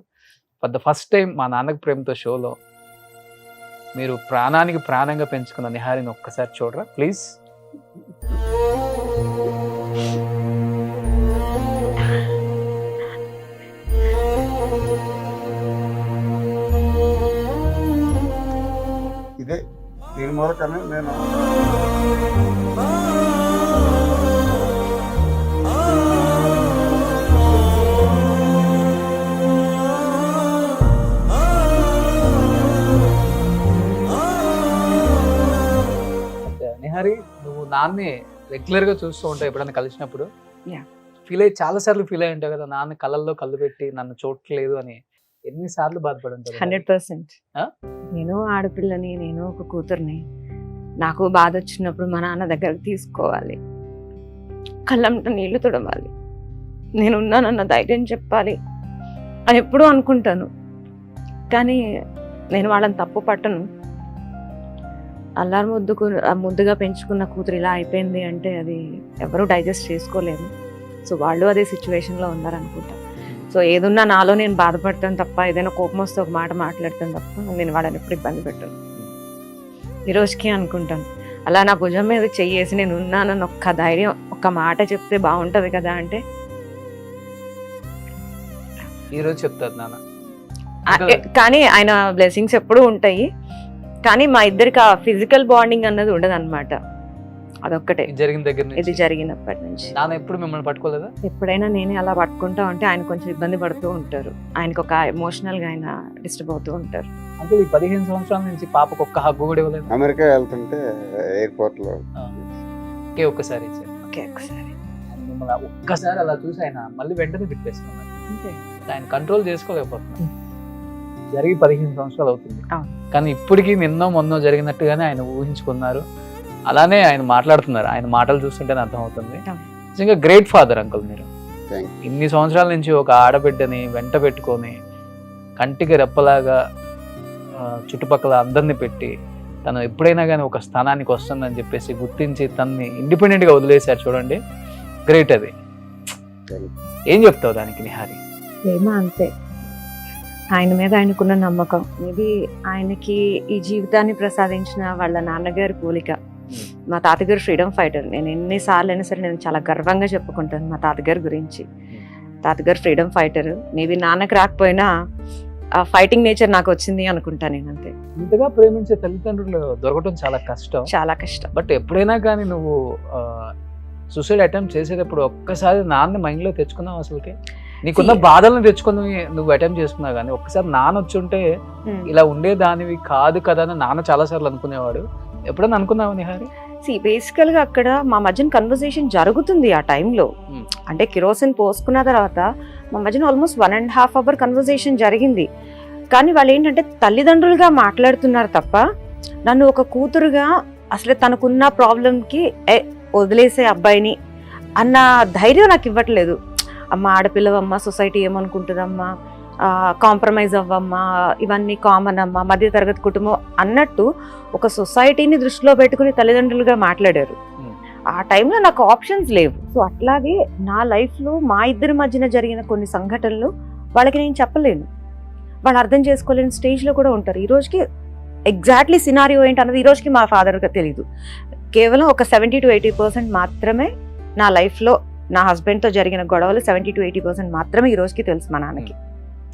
ఫర్ ద ఫస్ట్ టైం మా నాన్నకు ప్రేమతో షోలో మీరు ప్రాణానికి ప్రాణంగా పెంచుకున్న నిహారిని ఒక్కసారి చూడరా ప్లీజ్. ఇదే దీని మూలకనే నేను నిహారి నువ్వు నాన్ని రెగ్యులర్ గా చూస్తూ ఉంటావు ఎప్పుడైనా కలిసినప్పుడు. Yeah. చాలా సార్లు ఫీల్ అయి ఉంటావు కదా, నాన్న కళ్ళల్లో కళ్ళు పెట్టి నన్ను చూడట్లేదు అని. ఎన్నిసార్లు బాధపడి ఉంటావు? 100%. Huh? నేను ఆడపిల్లని, నేను ఒక కూతుర్ని. నాకు బాధ వచ్చినప్పుడు మా నాన్న దగ్గరకు తీసుకోవాలి, కళ్ళంట నీళ్లు తుడవాలి, నేనున్నానన్న ధైర్యం చెప్పాలి అని ఎప్పుడూ అనుకుంటాను. కానీ నేను వాళ్ళని తప్పు పట్టను. అల్లారు ముద్దుగా పెంచుకున్న కూతురు ఇలా అయిపోయింది అంటే అది ఎవరూ డైజెస్ట్ చేసుకోలేరు. సో వాళ్ళు అదే సిచ్యువేషన్లో ఉన్నారనుకుంటా. సో ఏదున్నా నాలో నేను బాధపడతాను తప్ప, ఏదైనా కోపం వస్తే ఒక మాట మాట్లాడతాను తప్ప నేను వాళ్ళని ఎప్పుడు ఇబ్బంది పెట్టాను. ఈరోజుకి అనుకుంటాను అలా నా భుజం మీద చెయ్యేసి నేను ఉన్నానని ఒక్క ధైర్యం, ఒక్క మాట చెప్తే బాగుంటుంది కదా అంటే ఈరోజు చెప్తారు నాన్న. కానీ ఆయన బ్లెస్సింగ్స్ ఎప్పుడూ ఉంటాయి. కానీ మా ఇద్దరికి ఆ ఫిజికల్ బాండింగ్ అన్నది ఉండదు అనమాట. అదొక్కటే జరిగిన దగ్గర ఇది జరిగినప్పటి నుంచి. నాన్న ఎప్పుడు మిమ్మల్ని పట్టుకోలేదా? ఎప్పుడైనా నేనే అలా పట్టుకుంటా ఉంటే ఆయన కొంచెం ఇబ్బంది పడుతూ ఉంటారు. ఆయనకు ఒక ఎమోషనల్ గా ఆయన డిస్టర్బ్ అవుతూ ఉంటారు. అంటే ఈ 15 సంవత్సరాల నుంచి పాపకు ఒక్క హగ్గు కూడా ఇవ్వలేదు? అమెరికా వెళ్తుంటే ఎయిర్పోర్ట్ లో ఒక్కసారి ఇచ్చారు. ఒకసారి మిమ్మల్ని ఒక్కసారి అలా చూసి ఆయన మళ్ళీ వెంటనే తిప్పేసుకున్నారు. ఆయన కంట్రోల్ చేసుకోలేకపోతున్నారు. జరిగి 15 సంవత్సరాలు అవుతుంది. కానీ ఇప్పటికీ నిన్నో మొన్నో జరిగినట్టుగానే ఆయన ఊహించుకున్నారు. అలానే ఆయన మాట్లాడుతున్నారు. ఆయన మాటలు చూస్తుంటేనే అర్థమవుతుంది. నిజంగా గ్రేట్ ఫాదర్ అంకుల్ మీరు. ఇన్ని సంవత్సరాల నుంచి ఒక ఆడబిడ్డని వెంట పెట్టుకొని కంటికి రెప్పలాగా చుట్టుపక్కల అందరినీ పెట్టి తను ఎప్పుడైనా కానీ ఒక స్థానానికి వస్తుందని చెప్పేసి గుర్తించి తనని ఇండిపెండెంట్గా వదిలేశారు. చూడండి, గ్రేట్. అది ఏం చెప్తావు దానికి నిహారి? ఏమో అంతే, ఆయన మీద ఆయనకున్న నమ్మకం. మేబీ ఆయనకి ఈ జీవితాన్ని ప్రసాదించిన వాళ్ళ నాన్నగారి పోలిక. మా తాతగారు ఫ్రీడమ్ ఫైటర్. నేను ఎన్నిసార్లు అయినా సరే నేను చాలా గర్వంగా చెప్పుకుంటాను మా తాతగారి గురించి. తాతగారు ఫ్రీడమ్ ఫైటర్. మేబీ నాన్నకు రాకపోయినా ఆ ఫైటింగ్ నేచర్ నాకు వచ్చింది అనుకుంటా నేను. అంతే. ఇంతగా ప్రేమించే తల్లిదండ్రులు దొరకడం చాలా కష్టం. చాలా కష్టం. బట్ ఎప్పుడైనా కానీ నువ్వు సూసైడ్ అటెంప్ట్ చేసేటప్పుడు ఒక్కసారి నాన్న మైండ్లో తెచ్చుకున్నావు? అసలుకి నీకున్న బాధలను తెచ్చుకొని నువ్వు అటెంప్ట్ చేసుకున్నావు, కానీ ఒక్కసారి నాన్న వచ్చి ఉంటే ఇలా ఉండేదానివి కాదు కదా అని నాన్న చాలా సార్లు అనుకునేవాడు. ఎప్పుడన్నా అనుకున్నావా నిహారి? బేసికల్ గా అక్కడ మా మధ్యన కన్వర్సేషన్ జరుగుతుంది ఆ టైంలో. అంటే కిరోసిన్ పోసుకున్న తర్వాత మా మధ్యన ఆల్మోస్ట్ 1.5 hour కన్వర్సేషన్ జరిగింది. కానీ వాళ్ళు ఏంటంటే తల్లిదండ్రులుగా మాట్లాడుతున్నారు తప్ప నన్ను ఒక కూతురుగా అసలు తనకున్న ప్రాబ్లంకి వదిలేసే అబ్బాయిని అన్న ధైర్యం నాకు ఇవ్వట్లేదు. అమ్మ ఆడపిల్లవమ్మ, సొసైటీ ఏమనుకుంటుందమ్మా, కాంప్రమైజ్ అవ్వమ్మా, ఇవన్నీ కామన్ అమ్మా, మధ్యతరగతి కుటుంబం అన్నట్టు ఒక సొసైటీని దృష్టిలో పెట్టుకుని తల్లిదండ్రులుగా మాట్లాడారు. ఆ టైంలో నాకు ఆప్షన్స్ లేవు. సో అట్లాగే నా లైఫ్లో మా ఇద్దరి మధ్యన జరిగిన కొన్ని సంఘటనలు వాళ్ళకి నేను చెప్పలేను. వాళ్ళు అర్థం చేసుకోలేని స్టేజ్లో కూడా ఉంటారు. ఈ రోజుకి ఎగ్జాక్ట్లీ సినారియో ఏంటన్నది ఈ రోజుకి మా ఫాదర్కి తెలియదు. కేవలం ఒక 70 to 80% మాత్రమే నా లైఫ్లో నా హస్బెండ్తో జరిగిన గొడవలు 70 to 80% మాత్రమే ఈ రోజుకి తెలుసు మా నాన్నకి.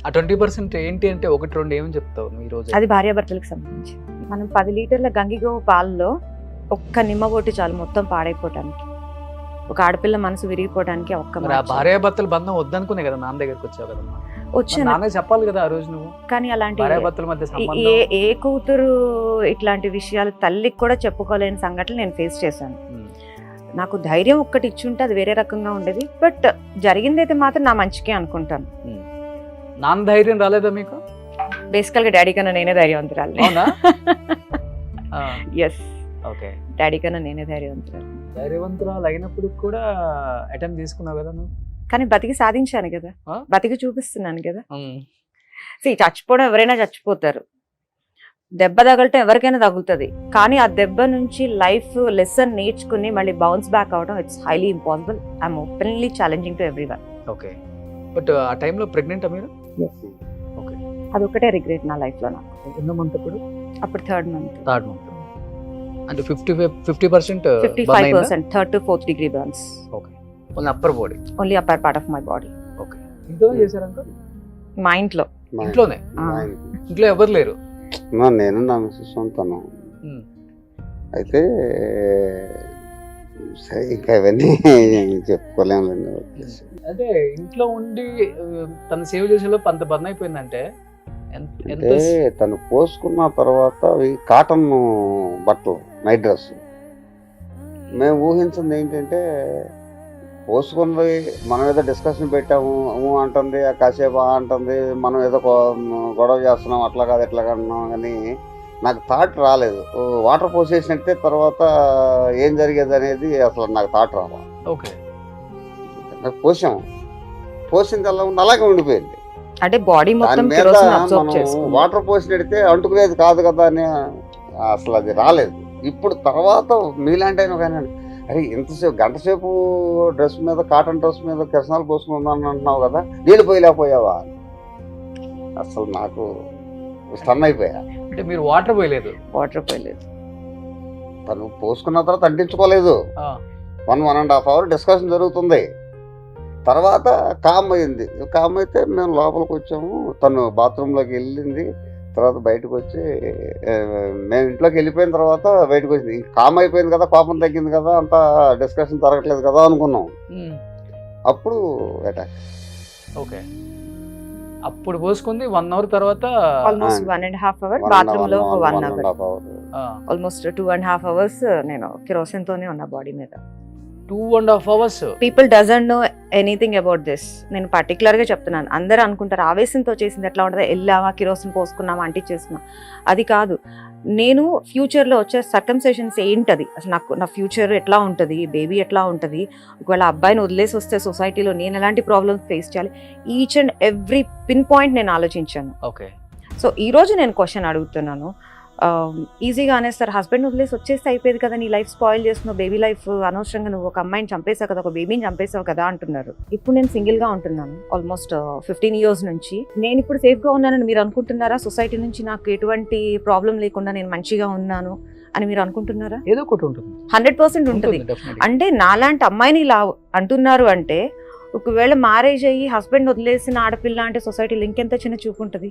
ఆ 20% ఏంటి అంటే 1-2 ఏమని చెప్తావు ఈ రోజు? అది భార్యాభర్తలకు సంబంధించి. మనం 10 లీటర్ల గంగిగోవు పాలలో ఒక్క నిమ్మ బొట్టు చాలు మొత్తం పాడైపోవటానికి. ఒక ఆడపిల్ల మనసు విరిగిపోవడానికి ఒక్క భార్యాభర్తల బంధం వద్దనుకునే కదా నాన్న దగ్గరికి వచ్చావు కదమ్మా. వచ్చాను చెప్పాలి కదా ఆ రోజు నువ్వు. కానీ అలాంటి భార్యాభర్తల మధ్య ఏ కూతురు ఇట్లాంటి విషయాలు తల్లికి కూడా చెప్పుకోలేని సంఘటనలు నేను ఫేస్ చేశాను. నాకు ధైర్యం ఒక్కటి ఇచ్చుంటే అది వేరే రకంగా ఉండేది. బట్ జరిగిందైతే మాత్రం నా మంచికే అనుకుంటాను. నాన్న ధైర్యం రాలేదా మీకు? బేసికల్ గా డాడీ కన్నా నేనే ధైర్యవంతురాలు. Yes, okay. డాడీ కన్నా నేనే ధైర్యవంతురాలు. ధైర్యవంతురాలు అయినప్పుడు కూడా అటెంప్ట్ చేసుకున్నావు కదా నువ్వు. కానీ బతికి సాధించాను కదా, బతికి చూపిస్తున్నాను కదా. చచ్చిపోవడం ఎవరైనా చచ్చిపోతారు, దెబ్బ తగలటం ఎవరికైనా తగులుతుంది. కానీ ఆ దెబ్బ నుంచి లైఫ్ లెసన్ నేర్చుకుని మళ్ళీ బౌన్స్ బ్యాక్ అవడం it's highly impossible. I'm openly challenging to everyone. Okay. But ఆ టైంలో ప్రెగ్నెంట్ మీరు? ఓకే. అదొకటే రిగ్రెట్ నా లైఫ్లో. నాకు ఎన్నో మంత్ అప్పుడు? అప్పుడు థర్డ్ మంత్. అంటే 50% 55%, 3rd to 4th degree burns. Okay. Only upper body? Only upper part of my body. Okay. ఇంట్లోనే చేశారంట? మా ఇంట్లో. ఇంట్లోనే? ఇంట్లో ఎవరు లేరు? నేను నా మిస్సెస్ ఉంటాను. అయితే ఇంకా ఇవన్నీ చెప్పుకోలేములేండి. అంటే ఇంట్లో ఉండి తను సేవ్ చేసేలో అంత బర్న్ అయిపోయిందంటే అంటే తను పోసుకున్న తర్వాత అవి కాటన్ బట్టలు, నైట్ డ్రెస్. మేము ఊహించింది ఏంటంటే పోసుకున్నది మనం ఏదో డిస్కషన్ పెట్టాము అంటుంది, కాసేపు అంటుంది, మనం ఏదో గొడవ చేస్తున్నాం, అట్లా కాదు ఎట్లా కన్నాం. కానీ నాకు థాట్ రాలేదు. వాటర్ పోసేసినట్టే తర్వాత ఏం జరిగేది అనేది అసలు నాకు థాట్ రాలేదు. ఓకే. పోసాము, పోసింది ఎలా ఉంది అలాగే ఉండిపోయింది. అంటే బాడీ దాని మొత్తం మీద కిరోసిన్ అబ్జర్వ్ మనం చేసుకుంది. వాటర్ పోసి నడితే అంటుకునేది కాదు కదా అని అసలు అది రాలేదు. ఇప్పుడు తర్వాత మీలాంటి అయినా కానీ అరే ఇంతసేపు గంట సేపు డ్రెస్ మీద కాటన్ డ్రెస్ మీద కిరసనాలు పోసుకుందాం అంటున్నావు కదా, నీళ్ళు పోయలేకపోయావా? అసలు నాకు స్టన్ అయిపోయా. అంటే మీరు వాటర్ పోయలేదు? వాటర్ పోయలేదు. తను పోసుకున్న తర్వాత అంటించుకోలేదు. ఆ, 1.5 అవర్ డిస్కషన్ జరుగుతుంది. తర్వాత కామ్ అయింది. కామ్ అయితే మేము లోపలికి వచ్చాము. తను బాత్రూంలోకి వెళ్ళింది. తర్వాత బయటకు వచ్చి మేము ఇంట్లోకి వెళ్ళిపోయిన తర్వాత బయటకు వచ్చింది. ఇంక కామ్ అయిపోయింది కదా, కోపం తగ్గింది కదా, అంతా డిస్కషన్ జరగట్లేదు కదా అనుకున్నాం. ఉమ్, అప్పుడు అటాక్. ఓకే. అప్పుడు పోసుకుంది 1 అవర్ తర్వాత. ఆల్మోస్ట్ 1.5 అవర్, బాత్రూమ్ లో 1 అవర్, ఆ, ఆల్మోస్ట్ 2.5 అవర్స్ నేను కిరోసిన్ తోనే ఉన్నా బాడీ మీద. 2.5 hours. People doesn't know anything about this. నేను పర్టికులర్ గా చెప్తున్నాను. అందరూ అనుకుంటారు ఆవేశంతో చేసింది ఎట్లా ఉంటుంది, వెళ్ళామా కిరోసిన్ పోసుకున్నామా అంటించేసుకున్నాం. అది కాదు. నేను ఫ్యూచర్లో వచ్చే సర్కమ్సెషన్స్ ఏంటది, అసలు నాకు నా ఫ్యూచర్ ఎట్లా ఉంటుంది, బేబీ ఎట్లా ఉంటుంది, ఒకవేళ అబ్బాయిని వదిలేసి వస్తే సొసైటీలో నేను ఎలాంటి ప్రాబ్లమ్స్ ఫేస్ చేయాలి, each and every pin point నేను ఆలోచించాను. ఓకే. సో ఈరోజు నేను క్వశ్చన్ అడుగుతున్నాను. ఈజీగా అనేస్తారు, హస్బెండ్ వదిలేసి వచ్చేస్తే అయిపోయేది కదా, నీ లైఫ్ స్పాయిల్ చేస్తున్నావు, బేబీ లైఫ్ అనవసరంగా నువ్వు ఒక అమ్మాయిని చంపేసావు కదా, ఒక బేబీని చంపేసావు కదా అంటున్నారు. ఇప్పుడు నేను సింగిల్గా ఉంటున్నాను ఆల్మోస్ట్ 15 years నుంచి. నేను ఇప్పుడు సేఫ్గా ఉన్నానని మీరు అనుకుంటున్నారా? సొసైటీ నుంచి నాకు ఎటువంటి ప్రాబ్లం లేకుండా నేను మంచిగా ఉన్నాను అని మీరు అనుకుంటున్నారా? ఏదో ఒకటి ఉంటుంది. 100% ఉంటుంది. definitely. అంటే నాలాంటి అమ్మాయిని ఇలా అంటున్నారు అంటే, ఒకవేళ మ్యారేజ్ అయ్యి హస్బెండ్ వదిలేసిన ఆడపిల్ల అంటే సొసైటీలో ఇంకెంత చిన్న చూపు ఉంటుంది.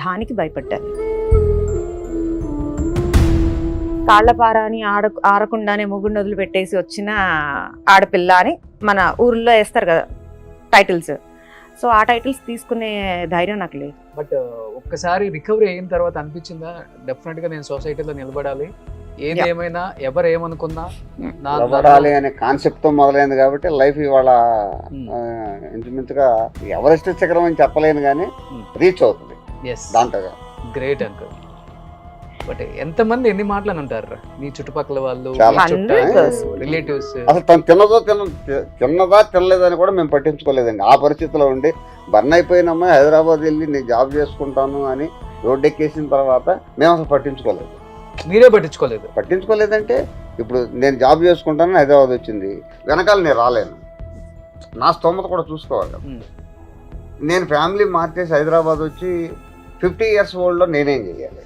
దానికి భయపడ్డాను. కాళ్ళపార అని ఆరకుండానే మొగుడిని వదిలి పెట్టేసి వచ్చిన ఆడపిల్ల అని మన ఊర్లో వేస్తారు కదా టైటిల్స్. సో ఆ టైటిల్స్ తీసుకునే ధైర్యం నాకు లేదు. బట్ ఒక్కసారి రికవరీ అయిన తర్వాత అనిపించిందా, డెఫినెట్ గా నేను సొసైటీలో నిలబడాలి, ఏది Yeah. ఏమైనా ఎవరు ఏమనుకున్నా నిలబడాలి అనే కాన్సెప్ట్ తో మొదలైంది కాబట్టి లైఫ్ ఇవాళ ఇంచుమించుగా ఎవరెస్ట్ శిఖరం అని చెప్పలేను కానీ రీచ్ అవుతుంది దాంట్లో. Great uncle. బట్ ఎంతమంది ఎన్ని మాటలు అంటారు మీ చుట్టుపక్కల వాళ్ళు, చాలా. 100%. రిలేటివ్స్? అసలు తను తిన్నదా తినలేదని కూడా మేము పట్టించుకోలేదండి. ఆ పరిస్థితిలో ఉండి బర్న్ అయిపోయినమ్మా హైదరాబాద్ వెళ్ళి నేను జాబ్ చేసుకుంటాను అని రోడ్డు ఎక్కేసిన తర్వాత మేము అసలు పట్టించుకోలేదు. మీరే పట్టించుకోలేదు? పట్టించుకోలేదంటే ఇప్పుడు నేను జాబ్ చేసుకుంటాను హైదరాబాద్ వచ్చింది, వెనకాల నేను రాలేను, నా స్తోమత కూడా చూసుకోవాలి. నేను ఫ్యామిలీ మార్చేసి హైదరాబాద్ వచ్చి 50 years ఓల్డ్లో నేనేం చేయాలి?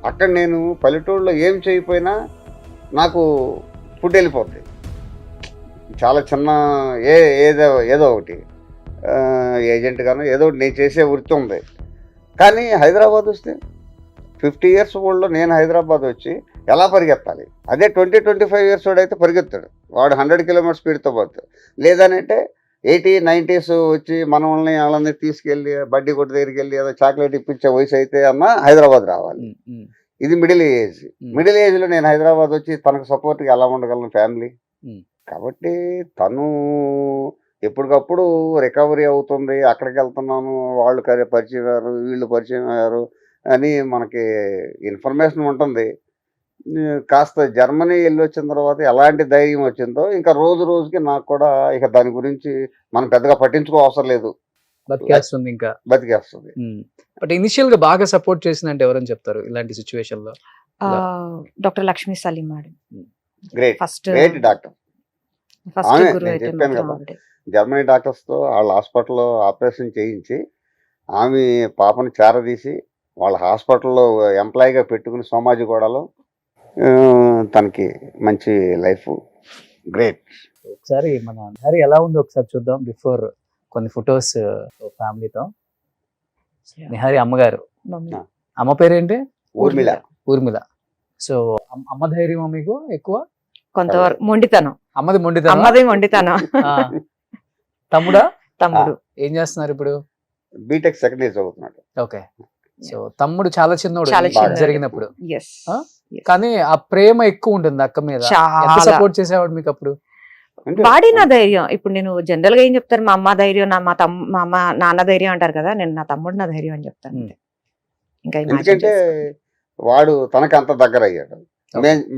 అక్కడ నేను పల్లెటూరులో ఏం చేయకపోయినా నాకు ఫుడ్ వెళ్ళిపోతుంది. చాలా చిన్న ఏదో ఒకటి ఏజెంట్ గాను ఏదో ఒకటి నేను చేసే వృత్తి ఉంది. కానీ హైదరాబాద్ వస్తే 50 years ఓల్డ్లో నేను హైదరాబాద్ వచ్చి ఎలా పరిగెత్తాలి? అదే 20-25 years ఓల్డ్ అయితే పరిగెత్తాడు, వాడు 100 km స్పీడ్తో పోతాడు. లేదనంటే 80-90s వచ్చి మనల్ని వాళ్ళని తీసుకెళ్ళి బడ్డీ కొట్టు దగ్గరికి వెళ్ళి ఏదో చాక్లెట్ ఇప్పించే వయసు అయితే అన్న హైదరాబాద్ రావాలి. ఇది మిడిల్ ఏజ్. మిడిల్ ఏజ్లో నేను హైదరాబాద్ వచ్చి తనకు సపోర్ట్గా ఎలా ఉండగలను ఫ్యామిలీ? కాబట్టి తను ఎప్పటికప్పుడు రికవరీ అవుతుంది, అక్కడికి వెళ్తున్నాను, వాళ్ళు పరిచయం అయ్యారు, వీళ్ళు పరిచయం అయ్యారు అని మనకి ఇన్ఫర్మేషన్ ఉంటుంది. కాస్త జర్మనీ వెళ్ళి వచ్చిన తర్వాత ఎలాంటి ధైర్యం వచ్చిందో ఇంకా రోజు రోజుకి నాకు కూడా ఇక దాని గురించి మనం పెద్దగా పట్టించుకో అవసరం లేదు, బతికేస్తుంది ఇంకా బతికేస్తుంది. బట్ ఇనిషియల్ గా బాగా సపోర్ట్ చేసిందంటే ఎవరని చెప్తారు ఇలాంటి సిచ్యువేషన్ లో? Doctor Lakshmi Saleem madam great first doctor. గురువు అయితే చెప్పాను మాత్రం కదా, ఆవిడే. జర్మనీ డాక్టర్స్తో వాళ్ళ హాస్పిటల్లో ఆపరేషన్ చేయించి ఆమె పాపను చేరదీసి వాళ్ళ హాస్పిటల్లో ఎంప్లాయీగా పెట్టుకుని సోమాజిగూడలో తనకి మంచి లైఫ్. గ్రేట్. ఒకసారి మన నిహారి ఎలా ఉందో ఒకసారి చూద్దాం. బిఫోర్ కొన్ని ఫొటోస్ ఫ్యామిలీతో. నిహారి అమ్మగారు, మమ్మీ. అమ్మ పేరేంటి? ఊర్మిళ. ఊర్మిళ. సో అమ్మ ధైర్యం మీకు ఎక్కువ? కొంతవరకు మొండితనం. అమ్మది మొండితనం. అమ్మది మొండితనం. తమ్ముడా? తమ్ముడు ఏం చేస్తున్నారు ఇప్పుడు? బీటెక్ సెకండ్ ఇయర్ చదువుతున్నాడు. ఓకే. సో తమ్ముడు చాలా చిన్నోడు చాలా చిన్నోడు. జరిగినప్పుడు, Yes. కానీ ఆ ప్రేమ ఎక్కువ ఉంటుంది అక్క మీద. ఎంత చాలా. సపోర్ట్ చేసేవాడు మీకు అప్పుడు? అంటే వాడి నా ధైర్యం. ఇప్పుడు నేను జనరల్ గా ఏం చెప్తారు, మా అమ్మ ధైర్యం, మా అమ్మ నాన్న ధైర్యం అంటారు కదా, నేను నా తమ్ముడు నా ధైర్యం అని చెప్తాను అంతే. ఇంకా imagine ఎందుకంటే చేసుకో. వాడు తనకి అంత దగ్గర అయ్యాడు,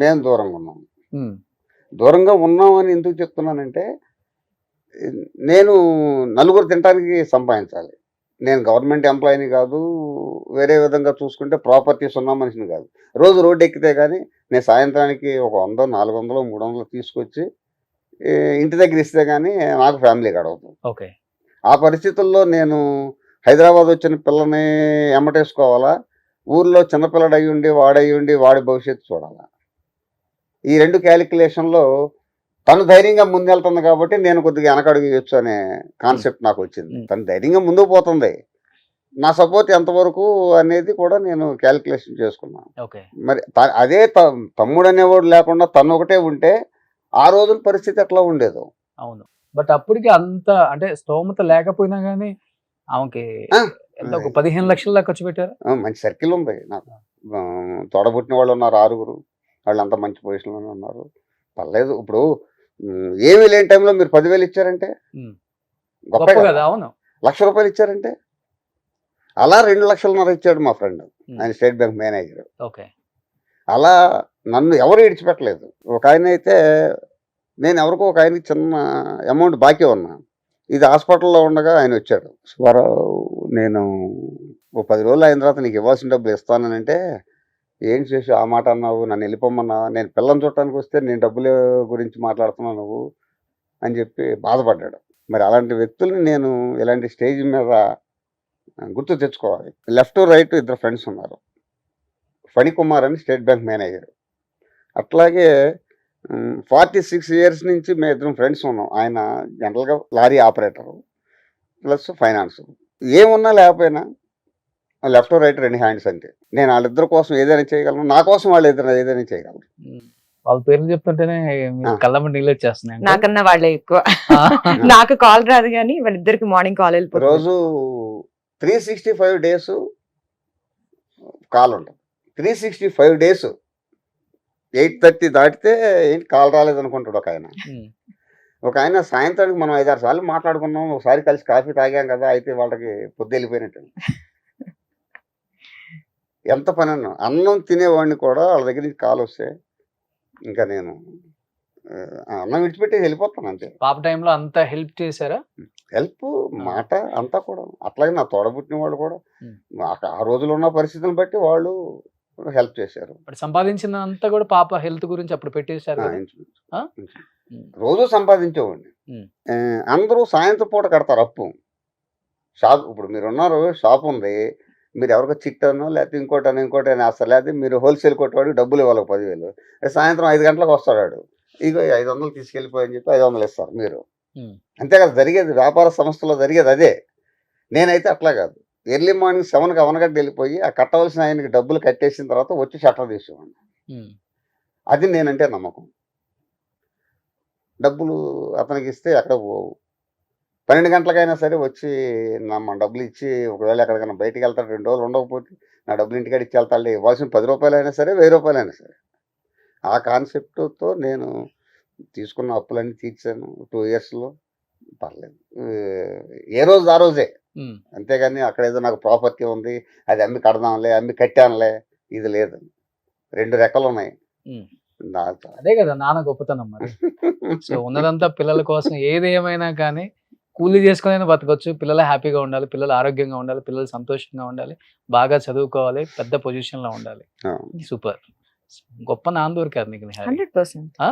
మేము దూరంగా ఉన్నాం. ఉమ్, దూరంగా ఉన్నామని ఎందుకు చెప్తున్నానంటే నేను నలుగురు తినడానికి సంపాదించాలి. నేను గవర్నమెంట్ ఎంప్లాయీని కాదు, వేరే విధంగా చూసుకుంటే ప్రాపర్టీస్ ఉన్న మనిషిని కాదు. రోజు రోడ్డు ఎక్కితే కానీ నేను సాయంత్రానికి ఒక 100, 400, 300 తీసుకొచ్చి ఇంటి దగ్గర ఇస్తే కానీ నాకు ఫ్యామిలీ గడవదు. ఓకే. ఆ పరిస్థితుల్లో నేను హైదరాబాద్ వచ్చిన పిల్లని ఎమ్మటేసుకోవాలా, ఊర్లో చిన్నపిల్లడు అయ్యుండి వాడయ్యుండి వాడి భవిష్యత్తు చూడాలా. ఈ 2 క్యాలిక్యులేషన్లో తను ధైర్యంగా ముందెళ్తుంది కాబట్టి నేను కొద్దిగా వెనకడుగు వేయొచ్చు అనే కాన్సెప్ట్ నాకు వచ్చింది. తను ధైర్యంగా ముందుకు పోతుంది, నా సపోర్ట్ ఎంతవరకు అనేది కూడా నేను క్యాలిక్యులేషన్ చేసుకున్నాను. ఓకే. మరి అదే తమ్ముడు అనేవాడు లేకుండా తను ఒకటే ఉంటే ఆ రోజుల పరిస్థితి ఎట్లా ఉండేదో. అవును. బట్ అప్పటికి అంత అంటే స్తోమత లేకపోయినా గానీ ఆమెకి ఎంత ఒక 15 లక్షల దాకా ఖర్చు పెట్టారు. మంచి సర్కిల్ ఉంది నాకు. తోడబుట్టిన వాళ్ళు ఉన్నారు 6గురు, వాళ్ళంతా మంచి పొజిషన్లోనే ఉన్నారు. పర్లేదు. ఇప్పుడు ఏమీ లేని టైంలో మీరు 10,000 ఇచ్చారంటే గొప్ప గొప్ప కదా. కదా. అవును. ₹1,00,000 ఇచ్చారంటే అలా 2,00,000 ఇచ్చాడు మా ఫ్రెండ్, ఆయన స్టేట్ బ్యాంక్ మేనేజర్. ఓకే. అలా నన్ను ఎవరు ఇడిచిపెట్టలేదు. ఒక ఆయన అయితే నేను ఎవరికో ఒక ఆయనకి చిన్న అమౌంట్ బాకీ ఉన్నా, ఇది హాస్పిటల్లో ఉండగా ఆయన వచ్చాడు. సుబ్బారావు, నేను ఓ 10 రోజులు అయిన తర్వాత నీకు ఇవ్వాల్సిన డబ్బులు ఇస్తానంటే, ఏం చేసి ఆ మాట అన్నావు, నన్ను వెళ్ళిపోమన్నా, నేను పిల్లని చూడటానికి వస్తే నేను డబ్బుల గురించి మాట్లాడుతున్నావు నువ్వు అని చెప్పి బాధపడ్డాడు. మరి అలాంటి వ్యక్తుల్ని నేను ఇలాంటి స్టేజ్ మీద గుర్తు తెచ్చుకోవాలి. లెఫ్ట్ రైట్ 2 ఫ్రెండ్స్ ఉన్నారు. ఫణికుమార్ అని స్టేట్ బ్యాంక్ మేనేజర్. అట్లాగే 46 ఇయర్స్ నుంచి మేము 2 ఫ్రెండ్స్ ఉన్నాం. ఆయన జనరల్గా లారీ ఆపరేటరు ప్లస్ ఫైనాన్స్. ఏమున్నా లేకపోయినా లెఫ్ట్ రైట్ 2 హ్యాండ్స్ అంతే. నేను వాళ్ళిద్దరి కోసం ఏదైనా చేయగలను, నా కోసం వాళ్ళు ఏదైనా చేయగలరు. వాళ్ళ పేర్లు చెప్తుంటేనే కళ్ళమ్మ నీళ్ళు వచ్చేస్తున్నాయి. నాకన్నా వాళ్ళే ఎక్కువ. నాకు కాల్ రాదు కానీ వాళ్ళిద్దరికి మార్నింగ్ కాల్ వెళ్ళిపోతుంది. రోజు 365 డేస్ కాల్ ఉంటుంది. 365 డేస్ 8:30 దాటితే ఏంటి కాల్ రాలేదనుకుంటాడు ఒక ఆయన. ఒక ఆయన సాయంత్రానికి మనం 5-6 సార్లు మాట్లాడుకున్నాం, ఒకసారి కలిసి కాఫీ తాగాం కదా, అయితే వాళ్ళకి పొద్దు వెళ్ళిపోయినట్టు. ఎంత పని అన్నా, అన్నం తినేవాడిని కూడా వాళ్ళ దగ్గర నుంచి కాల్ వస్తే ఇంకా నేను అన్నం విడిచిపెట్టి వెళ్ళిపోతాను అంతే. పాప టైంలో అంత హెల్ప్ చేశారా? హెల్ప్ మాట అంతా కూడా. అట్లాగే నా తోడబుట్టిన వాళ్ళు కూడా ఆ రోజులో ఉన్న పరిస్థితులను బట్టి వాళ్ళు హెల్ప్ చేశారు. సంపాదించిన అంతా కూడా పాప హెల్త్ గురించి అప్పుడు పెట్టేశారు. రోజు సంపాదించేవాడిని. అందరూ సాయంత్రం పూట కడతారు అప్పు. షాప్, ఇప్పుడు మీరున్నారు, షాప్ ఉంది, మీరు ఎవరికో చిట్టనో లేకపోతే ఇంకోటని వేస్తారు, లేకపోతే మీరు హోల్సేల్ కొట్టేవాడికి డబ్బులు ఇవ్వాలి 10,000. సాయంత్రం 5 గంటలకు వస్తాడు, ఇగో 500 తీసుకెళ్ళిపోయని చెప్పి 500 ఇస్తారు మీరు. అంతే కదా జరిగేది, వ్యాపార సంస్థలో జరిగేది అదే. నేనైతే అట్లా కాదు, ఎర్లీ మార్నింగ్ 7కి అవనగడ్డ వెళ్ళిపోయి ఆ కట్టవలసిన ఆయనకి డబ్బులు కట్టేసిన తర్వాత వచ్చి షట్టర్ తీసేవాడిని. అది నేనంటే నమ్మకం. డబ్బులు అతనికి ఇస్తే ఎక్కడ పోవు. 12 గంటలకైనా సరే వచ్చి మన డబ్బులు ఇచ్చి, ఒకవేళ ఎక్కడికైనా బయటికి వెళ్తాడు 2 రోజులు ఉండకపోతే నా డబ్బులు ఇంటికాడ ఇచ్చి వెళ్తాడు, ఇవ్వాల్సిన ₹10 అయినా సరే, ₹1000 సరే. ఆ కాన్సెప్ట్తో నేను తీసుకున్న అప్పులన్నీ తీర్చాను 2 ఇయర్స్లో. పర్లేదు, ఏ రోజు ఆ రోజే. అంతేగాని అక్కడ ఏదో నాకు ప్రాపర్టీ ఉంది, అది అమ్మి కడదాంలే, అమ్మి కట్టానులే, ఇది లేదు. 2 రెక్కలు ఉన్నాయి. అదే కదా నాన్న గొప్పతనం మరి. సో ఉన్నదంతా పిల్లల కోసం, ఏది ఏమైనా కానీ కూలీ చేసుకుని బతకొచ్చు. పిల్లలు హ్యాపీగా ఉండాలి, పిల్లలు ఆరోగ్యంగా ఉండాలి, పిల్లలు సంతోషంగా ఉండాలి, బాగా చదువుకోవాలి, పెద్ద పొజిషన్ లో ఉండాలి. సూపర్, గొప్ప నాన్న దొరికారు నీకు. 100%.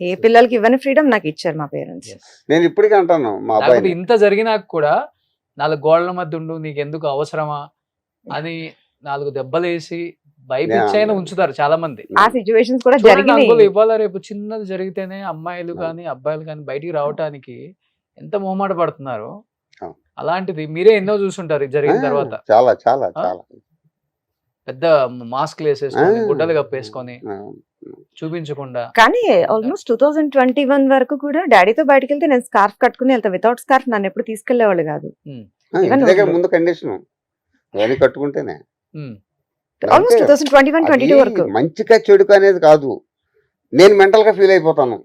ఏ పిల్లలకి ఇవ్వని ఫ్రీడమ్ నాకు ఇచ్చారు మా పేరెంట్స్. నేను ఇప్పటికీ అంటాను, మా అబ్బాయి ఇంత జరిగినాక కూడా 4 గోడల మధ్య ఉండు, నీకు ఎందుకు అవసరమా అని 4 దెబ్బలేసి భయపించైనా ఉంచుతారు చాలా మంది. ఆ సిచ్యువేషన్స్ కూడా జరిగినాయి. ఇవాళ రేపు చిన్నది జరిగితేనే అమ్మాయిలు కానీ అబ్బాయిలు కానీ బయటికి రావటానికి ఎంత మొహమాట పడుతున్నారు. అలాంటిది మీరే ఎన్నో చూసుంటారు జరిగిన తర్వాత. చాలా చాలా చాలా పెద్ద మాస్క్లు వేసేసుకొని, గుడ్డలు కప్పేసుకొని, చూపించకుండా. కానీ ఆల్మోస్ట్ 2021 వరకు కూడా డాడీతో బయటకు వెళ్తే నేను స్కార్ఫ్ కట్టుకుని వెళ్తా. వితౌట్ స్కార్ఫ్ నన్ను ఎప్పుడు తీసుకెళ్లేవాళ్ళు కాదు. ముందు కండిషన్ కట్టుకుంటేనే. ఆల్మోస్ట్ 2021-22 వరకు. మంచిగా చెడుకు అనేది కాదు, నేను మెంటల్ గా ఫీల్ అయిపోతాను.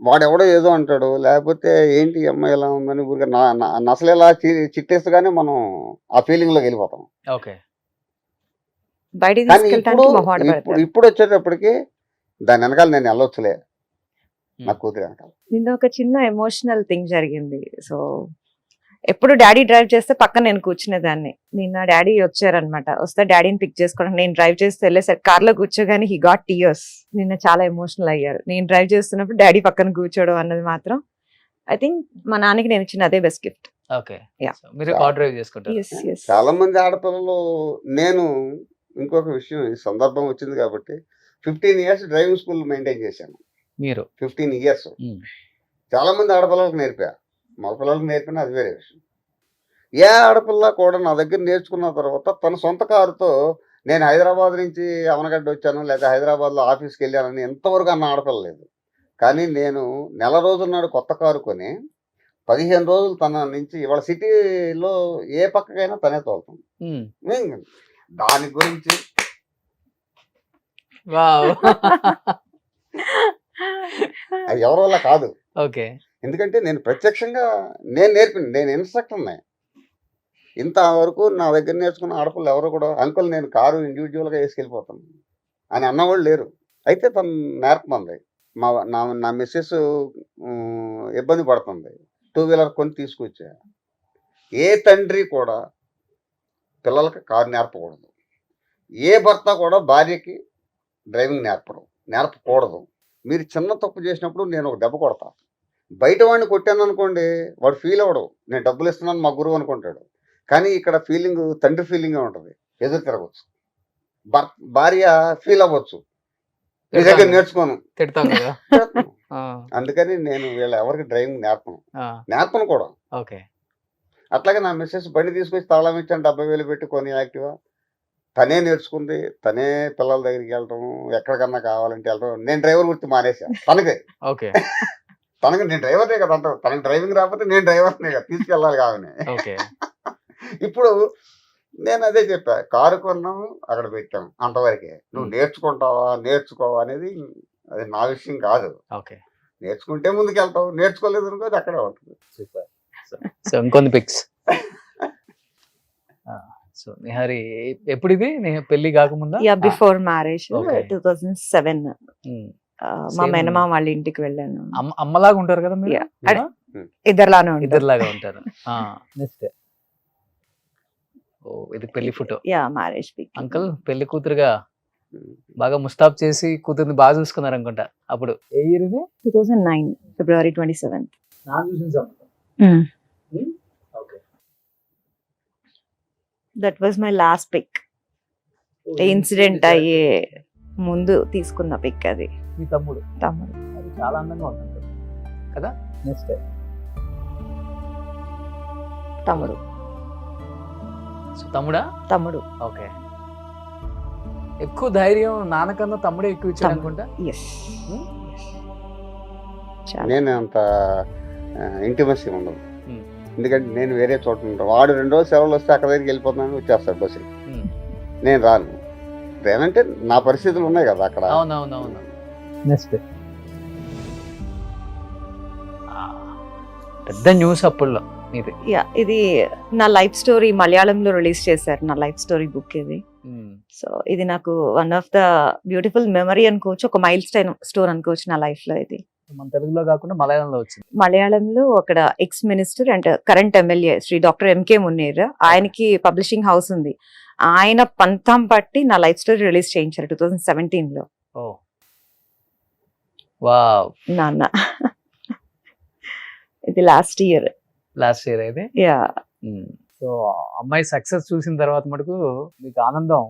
వాడెవడో ఏదో అంటాడు, లేకపోతే ఏంటి అమ్మాయి ఎలా ఉందని ఊరికే నసలేలా చిట్టేస్తగానే మనం ఆ ఫీలింగ్ లోకి వెళ్ళిపోతాం. ఇప్పుడు వచ్చేటప్పటికి దాని వెనకాల నేను వెళ్ళొచ్చులే, నా కూతురు వెనకాల. నిన్న ఒక చిన్న ఎమోషనల్ థింగ్ జరిగింది. సో ఎప్పుడు డాడీ డ్రైవ్ చేస్తే పక్కన నేను కూర్చునేదాన్ని. నిన్న డాడీ వచ్చారనమాట. వస్తే డాడీని పిక్ చేసుకోవడం, నేను డ్రైవ్ చేస్తే వెళ్ళేసరి కార్లో కూర్చోగానే హీ గాట్ టీయర్స్. నిన్న చాలా ఎమోషనల్ అయ్యారు. నేను డ్రైవ్ చేస్తున్నప్పుడు డాడీ పక్కన కూర్చోవడం అన్నది మాత్రం ఐ థింక్ మా నాన్నకి నేను ఇచ్చిన అదే బెస్ట్ గిఫ్ట్. ఓకే. Yeah. మీరు కార్ డ్రైవ్ చేసుకుంటారు. చాలా మంది ఆడపిల్లలు, నేను ఇంకొక విషయం, ఈ సందర్భం వచ్చింది కాబట్టి 15 years డ్రైవింగ్ స్కూల్ మెయింటైన్ చేశాను. మీరు 15 years చాలా మంది ఆడపిల్లలకు నేర్పా, మగపిల్లలకు నేర్పిన అది వేరే విషయం. ఏ ఆడపిల్ల కూడా నా దగ్గర నేర్చుకున్న తర్వాత తన సొంత కారుతో నేను హైదరాబాద్ నుంచి అవనగడ్డ వచ్చాను లేదా హైదరాబాద్లో ఆఫీస్కి వెళ్ళానని ఎంతవరకు అన్న ఆడపిల్ల లేదు. కానీ నేను నెల రోజుల నాడు కొత్త కారు కొని 15 రోజులు తన నుంచి ఇవాళ సిటీలో ఏ పక్కకైనా తనే తోలుతాం. దాని గురించి వావ్. అది ఎవరి వల్ల కాదు. ఓకే. ఎందుకంటే నేను ప్రత్యక్షంగా నేను నేర్పిన, నేను ఇన్స్ట్రక్టర్నే. ఇంతవరకు నా దగ్గర నేర్చుకున్న ఆడపిల్లలు ఎవరు కూడా అంకుల్ నేను కారు ఇండివిజువల్గా వేసుకెళ్ళిపోతాను అని అన్నవాళ్ళు లేరు. అయితే తను నేర్పమంది. నా మిస్సెస్ ఇబ్బంది పడుతుంది, 2-wheeler కొని తీసుకొచ్చా. ఏ తండ్రి కూడా పిల్లలకి కారు నేర్పకూడదు. ఏ భర్త కూడా భార్యకి డ్రైవింగ్ నేర్పకూడదు. మీరు చిన్న తప్పు చేసినప్పుడు నేను ఒక దెబ్బ కొడతా. బయట వాడిని కొట్టాను అనుకోండి, వాడు ఫీల్ అవ్వడు, నేను డబ్బులు ఇస్తున్నాను మా గురువు అనుకుంటాడు. కానీ ఇక్కడ ఫీలింగ్ తండ్రి ఫీలింగే ఉంటుంది, ఎదురు తిరగవచ్చు. భార్య ఫీల్ అవ్వచ్చు, నీ దగ్గర నేర్చుకోను, తిడతాం కదా. అందుకని నేను వీళ్ళ ఎవరికి డ్రైవింగ్ నేర్పను కూడా. ఓకే. అట్లాగే నా మిస్సెస్ బండి తీసుకొచ్చి తాళం ఇచ్చాను, 70,000 పెట్టి కొని యాక్టివా. తనే నేర్చుకుంది, తనే పిల్లల దగ్గరికి వెళ్ళటం, ఎక్కడికన్నా కావాలంటే వెళ్ళటం. నేను డ్రైవర్ వృత్తి మానేసా తనకే. ఓకే. తనకి నేను డ్రైవర్నే కదా అంటావు, తనకి డ్రైవింగ్ రాకపోతే నేను డ్రైవర్నే కదా, తీసుకెళ్ళాలి కావని. ఇప్పుడు నేను అదే చెప్పా, కారు కొన్నాము అక్కడ పెట్టాము అంతవరకే. నువ్వు నేర్చుకోవా అనేది అది నా విషయం కాదు. ఓకే. నేర్చుకుంటే ముందుకు వెళ్తావు, నేర్చుకోలేదు అనుకో అది అక్కడే ఉంటుంది. సూపర్. సో ఇంకొన్ని పిక్స్. సో నిహారి ఎప్పుడు ఇది పెళ్లి కాకముందా? బిఫోర్ మ్యారేజ్ 2007 మా మేనమామ వాళ్ళ ఇంటికి వెళ్ళాను. అమ్మలాగా ఉంటారు కదా మీరు? ఇద్దరులాగా ఉంటారు. నెక్స్ట్ ఇది పెళ్లి ఫోటో. Marriage pick. అంకుల్ పెళ్లి కూతురుగా బాగా ముస్తాబ్ చేసి కూతుర్ని బాగా చూసుకున్నారు అనుకుంటా. అప్పుడు ఏ ఇయర్ ఇది? 2009 February 27th. That was my last pic. Incident అయ్యే ముందు తీసుకున్న పిక్ అది. మీ తమ్ముడు అది చాలా అందంగా ఉంటుంది కదా. నెక్స్ట్ తమ్ముడు. ఓకే. ఎక్కువ ధైర్యం నాన్నకన్నా తమ్ముడే ఎక్కువ ఇచ్చాడు అనుకుంటా. నేను అంత ఇంటిమసీ ఉండదు, ఎందుకంటే నేను వేరే చోట ఉంటాను. వాడు 2 రోజులు సెలవులు వస్తే అక్కడ దగ్గరికి వెళ్ళిపోతున్నాను, వచ్చేస్తాడు బస్సులు, నేను రాను. ఏనంటే నా పరిస్థితులు ఉన్నాయి కదా అక్కడ. అవునవునవును. నెక్స్ట్ పెద్ద న్యూస్ అప్పుల్లో ఇది. ఇది నా లైఫ్ స్టోరీ మలయాళంలో రిలీజ్ చేశారు, నా లైఫ్ స్టోరీ బుక్ ఇది. సో ఇది నాకు one of the beautiful memory అనుకోవచ్చు, ఒక మైల్ స్టోన్ అనుకోవచ్చు నా లైఫ్ లో. ఇది మన తెలుగులో కాకుండా మలయాళంలో వచ్చింది. మలయాళంలో అక్కడ ex minister and current MLA Shri doctor MK Munneer, ఆయనకి పబ్లిషింగ్ హౌస్ ఉంది. ఆయన పంతం పట్టి నా లైఫ్ స్టోరీ రిలీజ్ చేయించారు 2017లో. నాన్న ఇది లాస్ట్ ఇయర్ అయితే. సో అమ్మాయి సక్సెస్ చూసిన తర్వాత మటుకు మీకు ఆనందం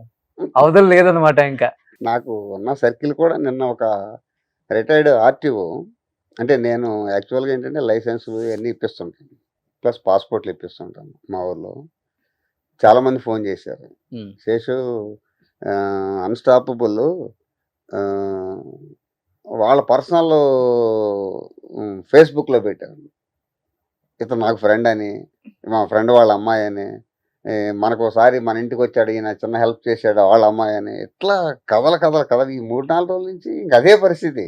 అవతల లేదనమాట. ఇంకా నాకు ఉన్న సర్కిల్ కూడా నిన్న ఒక రిటైర్డ్ ఆర్టీఓ, అంటే నేను యాక్చువల్గా ఏంటంటే లైసెన్సులు ఇవన్నీ ఇప్పిస్తుంటాను, ప్లస్ పాస్పోర్ట్లు ఇప్పిస్తుంటాను మా ఊర్లో. చాలామంది ఫోన్ చేశారు, శేషు అన్స్టాపబుల్ వాళ్ళ పర్సనల్ ఫేస్బుక్లో పెట్టారు, ఇతను నాకు ఫ్రెండ్ అని, మా ఫ్రెండ్ వాళ్ళ అమ్మాయి అని, మనకు ఒకసారి మన ఇంటికి వచ్చాడు ఈయన, చిన్న హెల్ప్ చేశాడు వాళ్ళ అమ్మాయి అని, ఇట్లా కథలు ఈ 3-4 రోజుల నుంచి ఇంక అదే పరిస్థితి.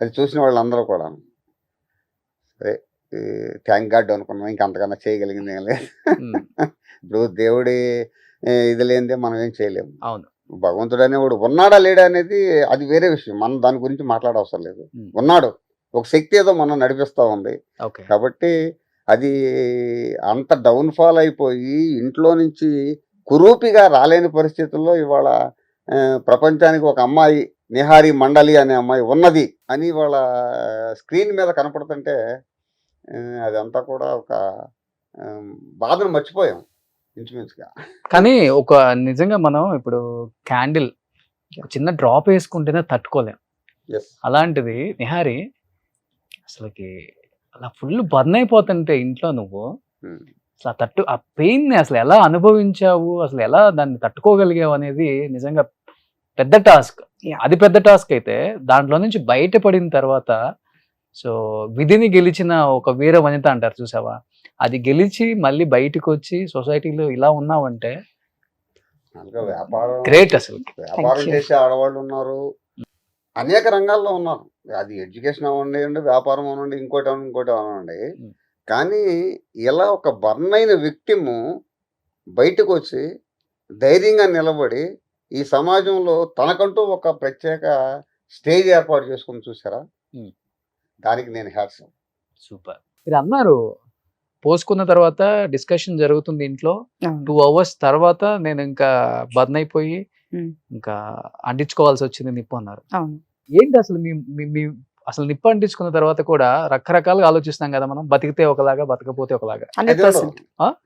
అది చూసిన వాళ్ళందరూ కూడా సరే థ్యాంక్ గాడ్ అనుకున్నాం, ఇంకంతకన్నా చేయగలిగింది ఏం లేదు. ఇప్పుడు దేవుడి ఇది లేనిదే మనం ఏం చేయలేము. అవును, భగవంతుడు అనేవాడు ఉన్నాడా లేడా అనేది అది వేరే విషయం, మనం దాని గురించి మాట్లాడవసరం లేదు. ఉన్నాడు, ఒక శక్తి ఏదో మనం నడిపిస్తూ ఉంది. ఓకే. కాబట్టి అది అంత డౌన్ఫాల్ అయిపోయి ఇంట్లో నుంచి కురూపిగా రాలేని పరిస్థితుల్లో ఇవాళ ప్రపంచానికి ఒక అమ్మాయి నిహారి మండలి అనే అమ్మాయి ఉన్నది అని వాళ్ళ స్క్రీన్ మీద కనపడుతుంటే అదంతా కూడా ఒక బాధను మర్చిపోయాం ఇంచుమించుగా. కానీ ఒక నిజంగా మనం ఇప్పుడు క్యాండిల్ చిన్న డ్రాప్ వేసుకుంటేనే తట్టుకోలేం. Yes. అలాంటిది నిహారి అసలుకి అలా ఫుల్ బర్న్ అయిపోతుంటే ఇంట్లో నువ్వు అసలు ఆ పెయిన్ ని అసలు ఎలా అనుభవించావు, అసలు ఎలా దాన్ని తట్టుకోగలిగావు అనేది నిజంగా పెద్ద టాస్క్. Yeah. అది పెద్ద టాస్క్ అయితే దాంట్లో నుంచి బయటపడిన తర్వాత సో విధిని గెలిచిన ఒక వీర వనిత అంటారు చూసావా, అది గెలిచి మళ్ళీ బయటకు వచ్చి సొసైటీలో ఇలా ఉన్నావంటే వ్యాపారం గ్రేట్. అసలు వ్యాపారం చేసే ఆడవాళ్ళు ఉన్నారు, అనేక రంగాల్లో ఉన్నారు. అది ఎడ్యుకేషన్ అవ్వండి, వ్యాపారం అవ్వండి, ఇంకోటి అవ్వండి. కానీ ఇలా ఒక బర్న్ అయిన విక్టిమ్ బయటకు వచ్చి ధైర్యంగా నిలబడి ఈ సమాజంలో తనకంటూ ఒక ప్రత్యేక స్టేజ్ ఏర్పాటు చేసుకుని చూసారా, దానికి నేను హ్యాట్స్. సూపర్. మీరు అన్నారు పోసుకున్న తర్వాత డిస్కషన్ జరుగుతుంది ఇంట్లో, 2 hours తర్వాత నేను ఇంకా బర్న్ అయిపోయి ఇంకా అంటించుకోవాల్సి వచ్చింది నిప్పు అన్నారు. ఏంటి అసలు మీ అసలు నిప్పు అంటించుకున్న తర్వాత కూడా రకరకాలుగా ఆలోచిస్తాం కదా మనం, బతికితే ఒకలాగా బతకపోతే ఒకలాగా.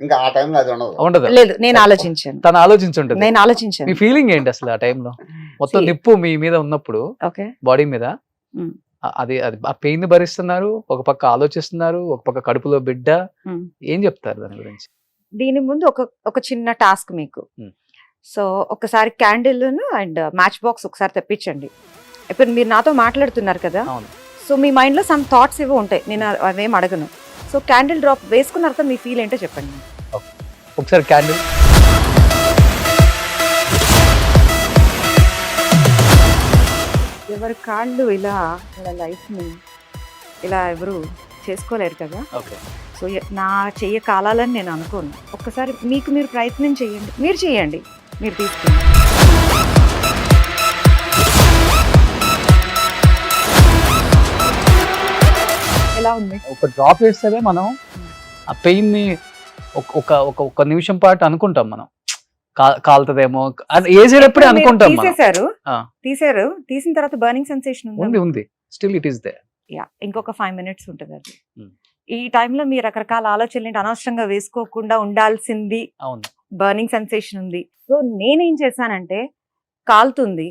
ఇంకా ఆ టైంలో అది ఉండదు. లేదు, నేను ఆలోచించాను, తను ఆలోచించుంటది. నేను ఆలోచించాను. మీ ఫీలింగ్ ఏంటి అసలు ఆ టైంలో? మొత్తం నిప్పు మీ మీద ఉన్నప్పుడు బాడీ మీద అది ఆ పెయిన్ ని భరిస్తున్నారు, ఒక పక్క ఆలోచిస్తున్నారు, ఒక పక్క కడుపులో బిడ్డ. ఏం చెప్తారు దాని గురించి? దీని ముందు ఒక చిన్న టాస్క్ మీకు. సో ఒకసారి క్యాండిల్ అండ్ మ్యాచ్ బాక్స్ ఒకసారి తెప్పించండి. ఇప్పుడు మీరు నాతో మాట్లాడుతున్నారు కదా, సో మీ మైండ్ లో సమ్ థాట్స్ ఏవో ఉంటాయి, నేను అవేం అడగను. సో క్యాండిల్ డ్రాప్ వేసుకున్న తర్వాత మీ ఫీల్ ఏంటో చెప్పండి. ఒకసారి క్యాండిల్ ఎవరి కాళ్ళు ఇలా లైఫ్ ని ఇలా ఎవరు చేసుకోలేరు కదా. సో నా చెయ్య కాలాలని నేను అనుకోను. ఒక్కసారి మీరు ప్రయత్నం చేయండి, మీరు చేయండి, మీరు తీసుకుని. ఎలా ఉంది? ఒక డ్రాప్ వేస్తే మనం ఆ పెయిన్ ని ఒక నిమిషం పాటు అనుకుంటాం మనం, కాలుతుందేమో వేసేటప్పుడే అనుకుంటాం. తీసారు, తీసిన తర్వాత బర్నింగ్ సెన్సేషన్ ఉంది, స్టిల్ ఇట్ ఈస్ దేర్. ఇంకొక 5 minutes ఉంటుంది అది. ఈ టైంలో మీరు రకరకాల ఆలోచనలు అనవసరంగా వేసుకోకుండా ఉండాల్సింది. బర్నింగ్ సెన్సేషన్ ఉంది. సో నేనేం చేశానంటే, కాలుతుంది,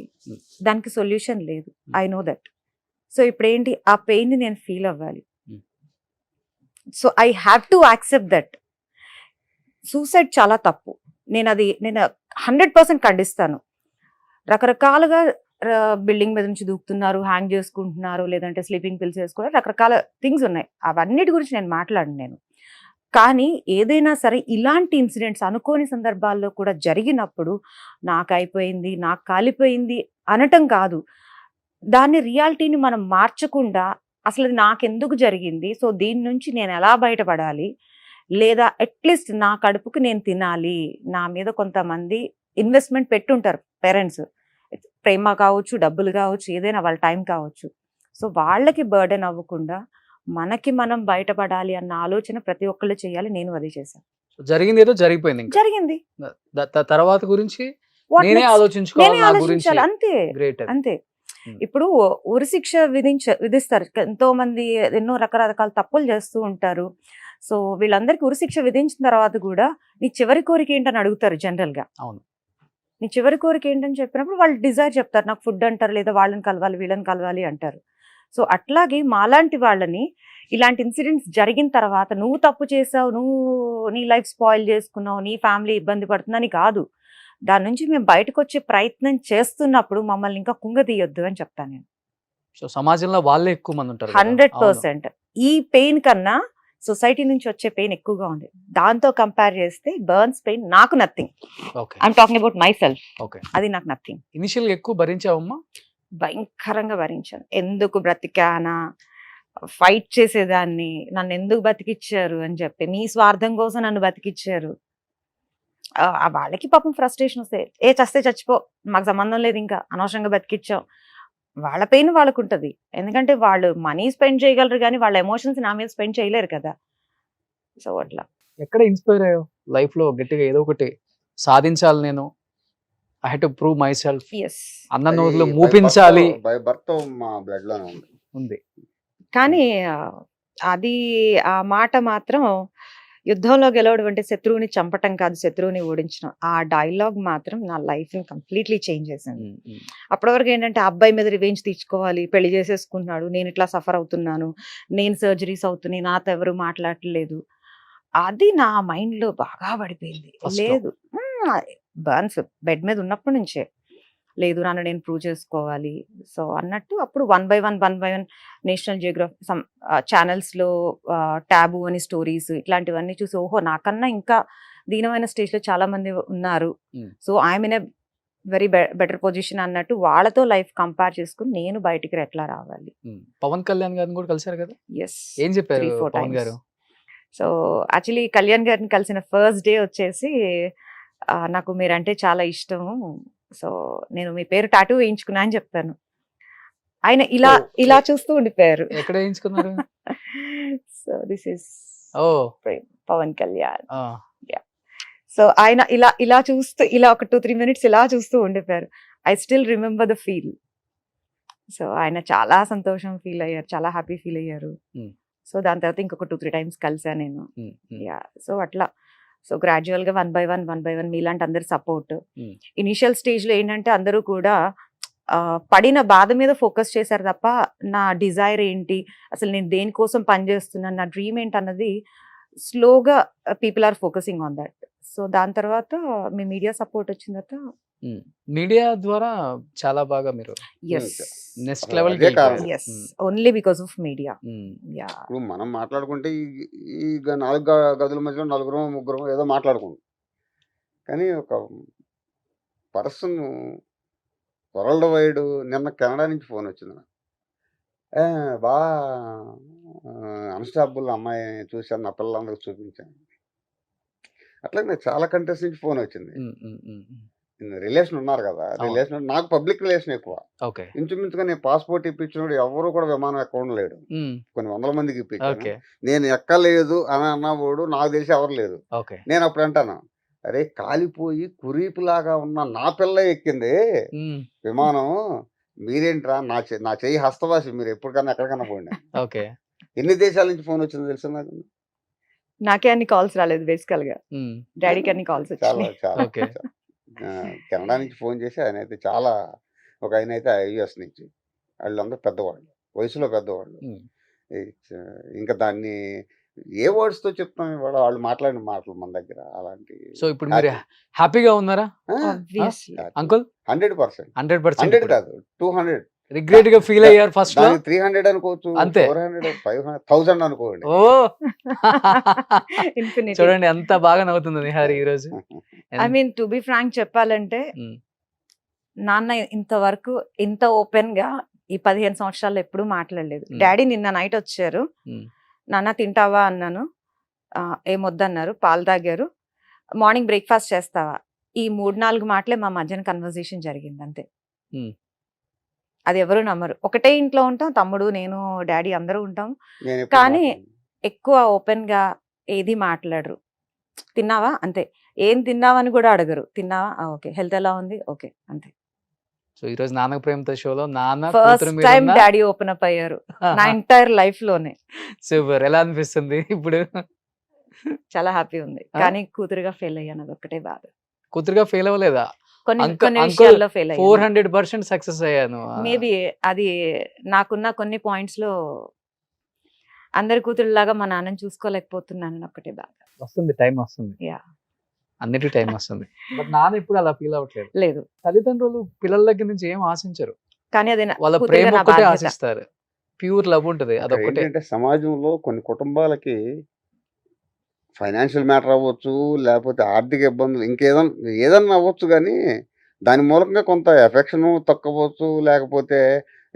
దానికి సొల్యూషన్ లేదు, ఐ నో దట్. సో ఇప్పుడు ఏంటి, ఆ పెయిన్ ని నేను ఫీల్ అవ్వాలి. So I have to accept that. Suicide చాలా తప్పు, నేను 100% ఖండిస్తాను. రకరకాలుగా బిల్డింగ్ మీద నుంచి దూకుతున్నారు, హ్యాంగ్ చేసుకుంటున్నారు, లేదంటే స్లీపింగ్ పిల్స్ వేసుకున్నారు, రకరకాల థింగ్స్ ఉన్నాయి. అవన్నిటి గురించి నేను మాట్లాడను. కానీ ఏదైనా సరే ఇలాంటి ఇన్సిడెంట్స్ అనుకోని సందర్భాల్లో కూడా జరిగినప్పుడు నాకు అయిపోయింది, నాకు కాలిపోయింది అనటం కాదు, దాన్ని రియాలిటీని మనం మార్చకుండా అసలు నాకెందుకు జరిగింది, సో దీని నుంచి నేను ఎలా బయటపడాలి, లేదా అట్లీస్ట్ నా కడుపుకి నేను తినాలి. నా మీద కొంతమంది ఇన్వెస్ట్మెంట్ పెట్టుంటారు పేరెంట్స్, ప్రేమ కావచ్చు, డబ్బులు కావచ్చు, ఏదైనా వాళ్ళ టైం కావచ్చు. సో వాళ్ళకి బర్డెన్ అవ్వకుండా మనకి మనం బయటపడాలి అన్న ఆలోచన ప్రతి ఒక్కళ్ళు చేయాలి. నేను అది చేశాను. జరిగింది ఏదో జరిగిపోయింది, జరిగింది. తర్వాత గురించి నేనే ఆలోచించాలి, అంతే. ఇప్పుడు ఉరిశిక్ష విధిస్తారు, ఎంతో మంది ఎన్నో రకరకాల తప్పులు చేస్తూ ఉంటారు. సో వీళ్ళందరికీ ఉరిశిక్ష విధించిన తర్వాత కూడా నీ చివరి కోరిక ఏంటని అడుగుతారు జనరల్ గా. అవును, నీ చివరి కోరిక ఏంటని చెప్పినప్పుడు వాళ్ళు డిజైర్ చెప్తారు, నాకు ఫుడ్ అంటారు, లేదా వాళ్ళని కలవాలి, వీళ్ళని కలవాలి అంటారు. సో అట్లాగే మాలాంటి వాళ్ళని ఇలాంటి ఇన్సిడెంట్స్ జరిగిన తర్వాత నువ్వు తప్పు చేసావు, నువ్వు నీ లైఫ్ స్పాయిల్ చేసుకున్నావు, నీ ఫ్యామిలీ ఇబ్బంది పడుతుందని కాదు, దాని నుంచి మేము బయటకు వచ్చే ప్రయత్నం చేస్తున్నప్పుడు మమ్మల్ని ఇంకా కుంగదీయొద్దు అని చెప్తాను నేను. సో సమాజంలో వాళ్ళే ఎక్కువ మంది ఉంటారు. 100%. ఈ పెయిన్ కన్నా సొసైటీ నుంచి వచ్చే పెయిన్ ఎక్కువగా ఉంది. దాంతో కంపేర్ చేస్తే బర్న్స్ పెయిన్ నాకు nothing. I'm talking about my self. అది నాకు నథింగ్. ఇనిషియల్ ఎక్కువ భరించావమ్మా? భయంకరంగా భరించాను. ఎందుకు బ్రతికానా, ఫైట్ చేసేదాన్ని, నన్ను ఎందుకు బతికిచ్చారు అని చెప్పి, మీ స్వార్థం కోసం నన్ను బతికిచ్చారు. వాళ్ళకి పాపం ఫ్రస్ట్రేషన్ వస్తే, చస్తే చచ్చిపో, మాకు సంబంధం లేదు, ఇంకా అనవసరంగా బతికిచ్చాం, వాళ్ళ పెయిన్ వాళ్ళకు ఉంటది. ఎందుకంటే వాళ్ళు మనీ స్పెండ్ చేయగలరు కానీ వాళ్ళ ఎమోషన్స్ నా మీద స్పెండ్ చేయలేరు కదా. సో అట్లా. ఎక్కడ ఇన్స్పైర్ అయ్యావు లైఫ్ లో గట్టిగా ఏదో ఒకటి సాధించాలి నేను, I have to prove myself ఎస్. అన్న నోట్లో మూపించాలి బై బర్త్ మా బ్లడ్ లోనే ఉంది. ఉంది. కానీ అది ఆ మాట మాత్రం యుద్ధంలో గెలవడం అంటే శత్రువుని చంపటం కాదు, శత్రువుని ఓడించడం. ఆ డైలాగ్ మాత్రం నా లైఫ్ ని కంప్లీట్లీ చేంజ్ చేసింది. అప్పటి వరకు ఏంటంటే ఆ అబ్బాయి మీద రివెంజ్ తీర్చుకోవాలి, పెళ్లి చేసేసుకున్నాడు, నేను ఇట్లా సఫర్ అవుతున్నాను, నేను సర్జరీస్ అవుతున్నాయి, నాతో ఎవరు మాట్లాడట్లేదు, అది నా మైండ్ లో బాగా పడిపోయింది. First లో. లేదు, బర్న్స్ బెడ్ మీద ఉన్నప్పటి నుంచే లేదు, నన్ను నేను ప్రూవ్ చేసుకోవాలి. సో అన్నట్టు అప్పుడు 1 by 1 నేషనల్ జియోగ్రఫీ సమ్ ఛానల్స్లో ట్యాబు అని స్టోరీస్ ఇట్లాంటివన్నీ చూసి ఓహో నాకన్నా ఇంకా దీనమైన స్టేజ్లో చాలా మంది ఉన్నారు. Hmm. So I'm in a very better position అన్నట్టు వాళ్ళతో లైఫ్ కంపేర్ చేసుకుని నేను బయటికి ఎట్లా రావాలి. పవన్ కళ్యాణ్ గారిని కూడా కలిశారు కదా, ఎస్, ఏం చెప్పారు 3-4 పవన్ times. గారు? సో యాక్చువల్లీ కళ్యాణ్ గారిని కలిసిన ఫస్ట్ డే వచ్చేసి నాకు మీరంటే చాలా ఇష్టము, సో నేను మీ పేరు టాటూ వేయించుకున్నా అని చెప్పాను. ఆయన ఇలా Oh. ఇలా చూస్తూ ఉండిపోయారు. ఎక్కడ వేయించుకున్నారు? సో దిస్ ఇస్ ఓ పవన్ కళ్యాణ్. సో ఆయన ఇలా ఇలా చూస్తూ ఇలా ఒక 2-3 minutes ఇలా చూస్తూ ఉండిపోయారు. I still remember the feel. So ఆయన చాలా సంతోషం ఫీల్ అయ్యారు, చాలా హ్యాపీ ఫీల్ అయ్యారు. Hmm. సో దాని తర్వాత ఇంకొక 2-3 times కలిసాను నేను. యా, సో అట్లా సో గ్రాడ్యువల్గా 1 by 1 మీలాంటి అందరి సపోర్ట్. ఇనిషియల్ స్టేజ్లో ఏంటంటే అందరూ కూడా పడిన బాధ మీద ఫోకస్ చేశారు తప్ప నా డిజైర్ ఏంటి, అసలు నేను దేనికోసం పనిచేస్తున్నాను, నా డ్రీమ్ ఏంటి అన్నది స్లోగా people are focusing on that. So దాని తర్వాత మీ మీడియా సపోర్ట్ వచ్చిన తర్వాత మీడియా ద్వారా చాలా బాగా మీరు ఎస్ నెక్స్ట్ అదే లెవెల్ కారణం. Yes only because of media. Yeah, ఇప్పుడు మనం మాట్లాడుకుంటే ఈ 4 గదుల మధ్యలో 4-3 ఏదో మాట్లాడుకుంటాం, కానీ ఒక పర్సన్ వరల్డ్ వైడ్ నిన్న కెనడా నుంచి ఫోన్ వచ్చింది నాకు. బా అన్స్టాపుల్ అమ్మాయి చూశాను, నా పిల్లలందరికి చూపించాను. అట్లాగే నాకు చాలా కంట్రీస్ నుంచి ఫోన్ వచ్చింది. రిలేషన్ ఉన్నారు కదా, రిలేషన్ నాకు పబ్లిక్ రిలేషన్ ఎక్కువ. ఓకే ఇంచుమించుగా నేను పాస్పోర్ట్ ఇప్పించినప్పుడు ఎవరు కూడా విమానం ఎక్కడ లేడు, కొన్ని 100 మందికి ఇప్పించాను. ఓకే నేను ఎక్కలేదు అని అన్నవాడు నాకు తెలిసి ఎవరు లేరు. ఓకే నేను అప్పుడు అంటాను, అరే కాలిపోయి కురీపులాగా ఉన్న నా పిల్ల ఎక్కింది విమానం, మీరేంట్రా నా చెయ్యి హస్తవాసి, మీరు ఎప్పటికన్నా ఎక్కడికన్నా పోండి. ఓకే ఎన్ని దేశాల నుంచి ఫోన్ వచ్చిందో తెలుసు నాకు. నాకే అన్ని కాల్స్ రాలేదు, బేసికల్ గా డాడీకి అన్ని కాల్స్ చాలా వచ్చాయి. చాలా ఓకే కెనడా నుంచి ఫోన్ చేసి ఆయన అయితే చాలా, ఒక ఆయన అయితే యుఎస్ నుంచి, వాళ్ళందరూ పెద్దవాళ్ళు, వయసులో పెద్దవాళ్ళు. ఇంకా దాన్ని ఏ వర్డ్స్ తో చెప్తాం ఇవాళ, వాళ్ళు మాట్లాడిన మాటలు మన దగ్గర అలాంటి. సో ఇప్పుడు మీరు హ్యాపీగా ఉన్నారా Obviously. అంకుల్? 100%, 100% 100 కాదు 200, రిగ్రెట్ గా ఫీల్ అయ్యారు ఫస్ట్ లో? దానికి 300 అనుకోవచ్చు, అంతే. 400, 500, 1000 అనుకోండి. ఓ Infinity. చూడండి ఎంత బాగా నవ్వుతుంది నిహారి ఈ రోజు. I mean to be frank చెప్పాలంటే నాన్న ఇంతవరకు ఇంత ఓపెన్ గా ఈ 15 సంవత్సరాల్లో ఎప్పుడూ మాట్లాడలేదు. డాడీ నిన్న నైట్ వచ్చారు, నాన్న తింటావా అన్నాను, ఏమొద్దన్నారు, పాలు తాగారు, మార్నింగ్ బ్రేక్ఫాస్ట్ చేస్తావా, ఈ 3-4 మాటలే మా మధ్యన కన్వర్జేషన్ జరిగింది అంతే. అది ఎవరు నమ్మరు. ఒకటే ఇంట్లో ఉంటాం, తమ్ముడు నేను డాడీ అందరూ ఉంటాం, నేను ఎప్పుడు కానీ మాట్లాడను. ఎక్కువ ఓపెన్ గా ఏది మాట్లాడరు. తిన్నావా అంతే, ఏం తిన్నావని కూడా అడగరు, తిన్నావా ఓకే, హెల్త్ ఎలా ఉంది ఓకే అంతే. సో ఈ రోజు నాన్న ప్రేమతో షోలో నాన్న first time daddy open up అయ్యారు నా ఎంటైర్ లైఫ్ లోనే. సూపర్. ఎలా అనిపిస్తుంది ఇప్పుడు? చాలా హ్యాపీ ఉంది, కానీ కూతురుగా ఫెయిల్ అయ్యాను, అది ఒక్కటే బాధ. కూతురుగా ఫెయిల్ అవ్వలేదా? కొన్ని విషయాల్లో ఫెయిల్ అయ్యాను. 400% సక్సెస్ అయ్యాను. మేబీ అది నాకున్న కొన్ని పాయింట్స్ లో అందరి కూతురులాగా మా నాన్నని చూసుకోలేకపోతున్నాను, ఒక్కటే బాధ. వస్తుంది, టైం వస్తుంది, యా అన్నిటి టైం వస్తుంది. బట్ నాన్న ఇప్పుడు అలా ఫీల్ అవ్వట్లేదు. లేదు, తల్లిదండ్రులు పిల్లల దగ్గర నుంచి ఏం ఆశించరు, కానీ అది వాళ్ళ ప్రేమ ఒక్కటే ఆశిస్తారు, ప్యూర్ లవ్ ఉంటది, అక్కడ అదొక్కటే. ఏంటంటే సమాజంలో కొన్ని కుటుంబాలకి ఫైనాన్షియల్ మ్యాటర్ అవ్వచ్చు, లేకపోతే ఆర్థిక ఇబ్బందులు, ఏదన్నా అవ్వచ్చు, కానీ దాని మూలంగా కొంత ఎఫెక్షన్ తక్కువచ్చు, లేకపోతే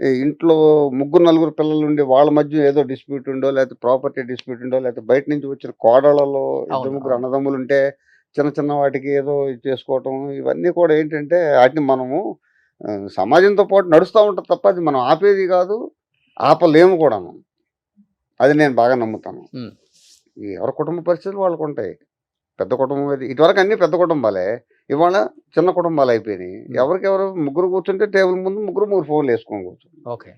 ఈ ఇంట్లో 3-4 పిల్లలు ఉండి వాళ్ళ మధ్య ఏదో డిస్ప్యూట్ ఉండో, లేకపోతే ప్రాపర్టీ డిస్ప్యూట్ ఉండో, లేకపోతే బయట నుంచి వచ్చిన కోడళ్ళలో 2-3 అన్నదమ్ములు ఉంటే చిన్న చిన్న వాటికి ఏదో ఇది చేసుకోవటం, ఇవన్నీ కూడా ఏంటంటే వాటిని మనము సమాజంతో పాటు నడుస్తూ ఉంటుంది తప్ప అది మనం ఆపేది కాదు, ఆపలేము కూడాను. అది నేను బాగా నమ్ముతాను. ఉమ్. ఎవరి కుటుంబ పరిస్థితులు వాళ్ళకు ఉంటాయి. పెద్ద కుటుంబం ఇది, ఇటువరకు అన్ని పెద్ద కుటుంబాలే, ఇవాళ చిన్న కుటుంబాలు అయిపోయినాయి. ఎవరికెవరు ముగ్గురు కూర్చుంటే టేబుల్ ముందు మూడు ఫోన్లు వేసుకొని కూర్చుంటాం. ఓకే.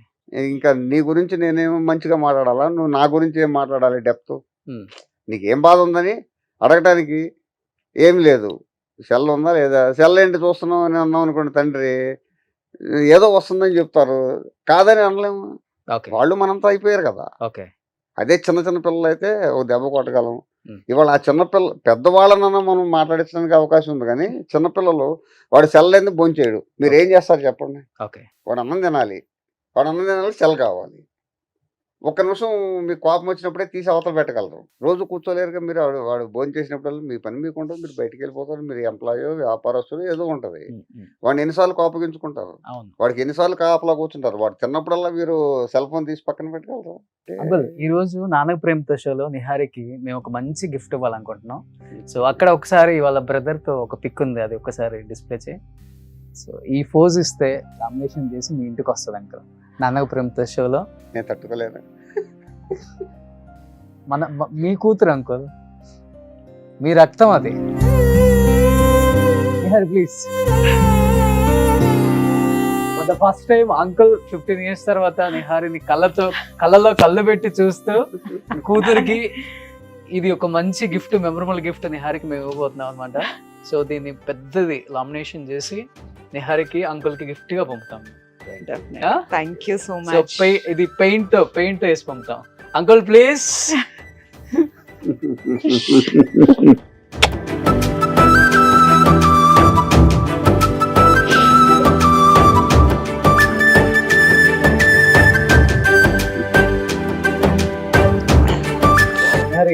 ఇంకా నీ గురించి నేనేం మంచిగా మాట్లాడాలా, నువ్వు నా గురించి ఏం మాట్లాడాలి డెప్త్? ఉమ్. నీకేం బాధ ఉందని అడగటానికి ఏం లేదు. సెల్ ఉందా లేదా, సెల్ ఏంటి చూస్తున్నావు అని అన్నాం అనుకోండి, తండ్రి ఏదో వస్తుందని చెప్తారు, కాదని అనలేము. ఓకే. వాళ్ళు మనంతా అయిపోయారు కదా. ఓకే. అదే చిన్న చిన్న పిల్లలు అయితే ఓ దెబ్బ కొట్టగలం. ఉమ్. ఇవాళ ఆ చిన్నపిల్ల పెద్దవాళ్ళనన్నా మనం మాట్లాడించడానికి అవకాశం ఉంది, కానీ చిన్నపిల్లలు వాడు సెల్ ఎందుకు భోంచేయడు, మీరు ఏం చేస్తారు చెప్పండి? ఓకే. వాడు అన్నం తినాలి, సెల్ కావాలి. ఒక్క నిమిషం మీకు కోపం వచ్చినప్పుడే తీసి అవతల పెట్టగలరు. రోజు కూర్చోలేరుగా మీరు. వాడు భోజనం చేసినప్పుడల్లా మీ పని మీకు ఉంటుంది, మీరు బయటికి వెళ్ళిపోతారు, మీరు ఎంప్లాయో వ్యాపారస్తులు ఏదో ఉంటుంది. వాడిని ఎన్నిసార్లు కోపగించుకుంటారు, అవును. వాడికి ఎన్నిసార్లు కాపలా కూర్చుంటారు. వాడు తిన్నప్పుడల్లా మీరు సెల్ ఫోన్ తీసి పక్కన పెట్టగలరు. అంకుల్, ఈ రోజు నాన్నకు ప్రేమతో షోలో నిహారికి మేము ఒక మంచి గిఫ్ట్ ఇవ్వాలనుకుంటున్నాం. సో అక్కడ ఒకసారి వాళ్ళ బ్రదర్ తో ఒక పిక్ ఉంది, అది ఒకసారి డిస్ప్లే చేయి. సో ఈ ఫోజ్ ఇస్తే లామినేషన్ చేసి మీ ఇంటికి వస్తుంది అంకుల్, నాన్నకు ప్రేమతో షోలో. నేను తట్టుకోలేను. మీ కూతురు అంకుల్, మీ రక్తం అది. Nihari please. For the first time uncle 15 years తర్వాత నిహారిని కళ్ళలో కళ్ళు పెట్టి చూస్తూ కూతురికి ఇది ఒక మంచి గిఫ్ట్, మెమరబుల్ గిఫ్ట్ నిహారికి మేము ఇవ్వబోతున్నాం అనమాట. సో దీన్ని పెద్దది లామినేషన్ చేసి నిహారికి అంకుల్ కి గిఫ్ట్ గా పంపుతాం. Thank you so so much. ఇది పెయింట్ వేసి పంపుతాం. Uncle please.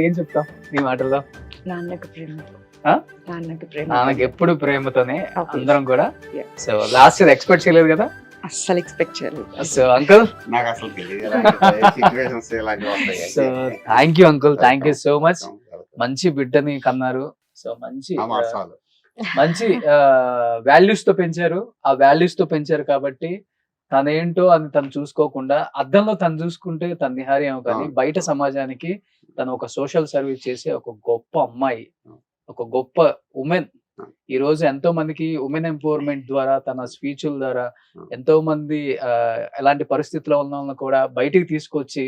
ఏం చెప్తాం నీ మాటల్లో? నాన్నకు ప్రేమతో. ఆ? నాన్నకు ప్రేమ. నాన్నకి ఎప్పుడు ప్రేమతోనే Okay. అందరం కూడా. Yeah. So last year expect చేయలేదు కదా. అస్సలు ఎక్స్పెక్ట్ చేయలేదు. సో అంకుల్, నాకు అసలు so thank you uncle, thank you so much. మంచి బిడ్డని కన్నారు. సో మంచి వాల్యూస్ తో పెంచారు. ఆ వాల్యూస్ తో పెంచారు కాబట్టి తనేంటో అని తను చూసుకోకుండా అద్దంలో తను చూసుకుంటే తన నిహారి ఏమో, కానీ బయట సమాజానికి తను ఒక సోషల్ సర్వీస్ చేసే ఒక గొప్ప అమ్మాయి, ఒక గొప్ప ఉమెన్. ఈ రోజు ఎంతో మందికి ఉమెన్ ఎంపవర్మెంట్ ద్వారా, తన స్పీచ్ల ద్వారా ఎంతో మంది ఎలాంటి పరిస్థితిలో ఉన్న వాళ్ళని కూడా బయటికి తీసుకొచ్చి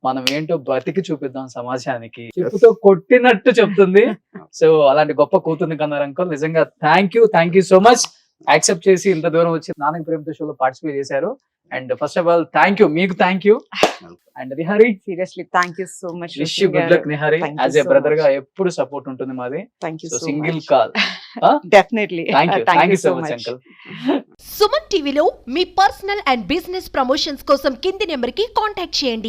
మనం ఏంటో బతికి చూపిద్దాం సమాజానికి, చెప్పుతో కొట్టినట్టు చెప్తుంది. సో అలాంటి గొప్ప కూతుర్ని కన్నారు అంకుల్. నిజంగా thank you so much. Accept చేసి ఇంత దూరం వచ్చి నాన్నకు ప్రేమతో షోలో పార్టిసిపేట్ చేశారు. And first of all thank you, మీకు thank you. And Nihari, seriously thank you so much. Wish you good luck Nihari. As a brother గా ఎప్పుడు సపోర్ట్ ఉంటుంది మాది. Thank you so so single much. Call. Definitely. Thank you so much uncle. Suman టీవీలో మీ personal and business promotions కోసం కింది number కి contact చేయండి.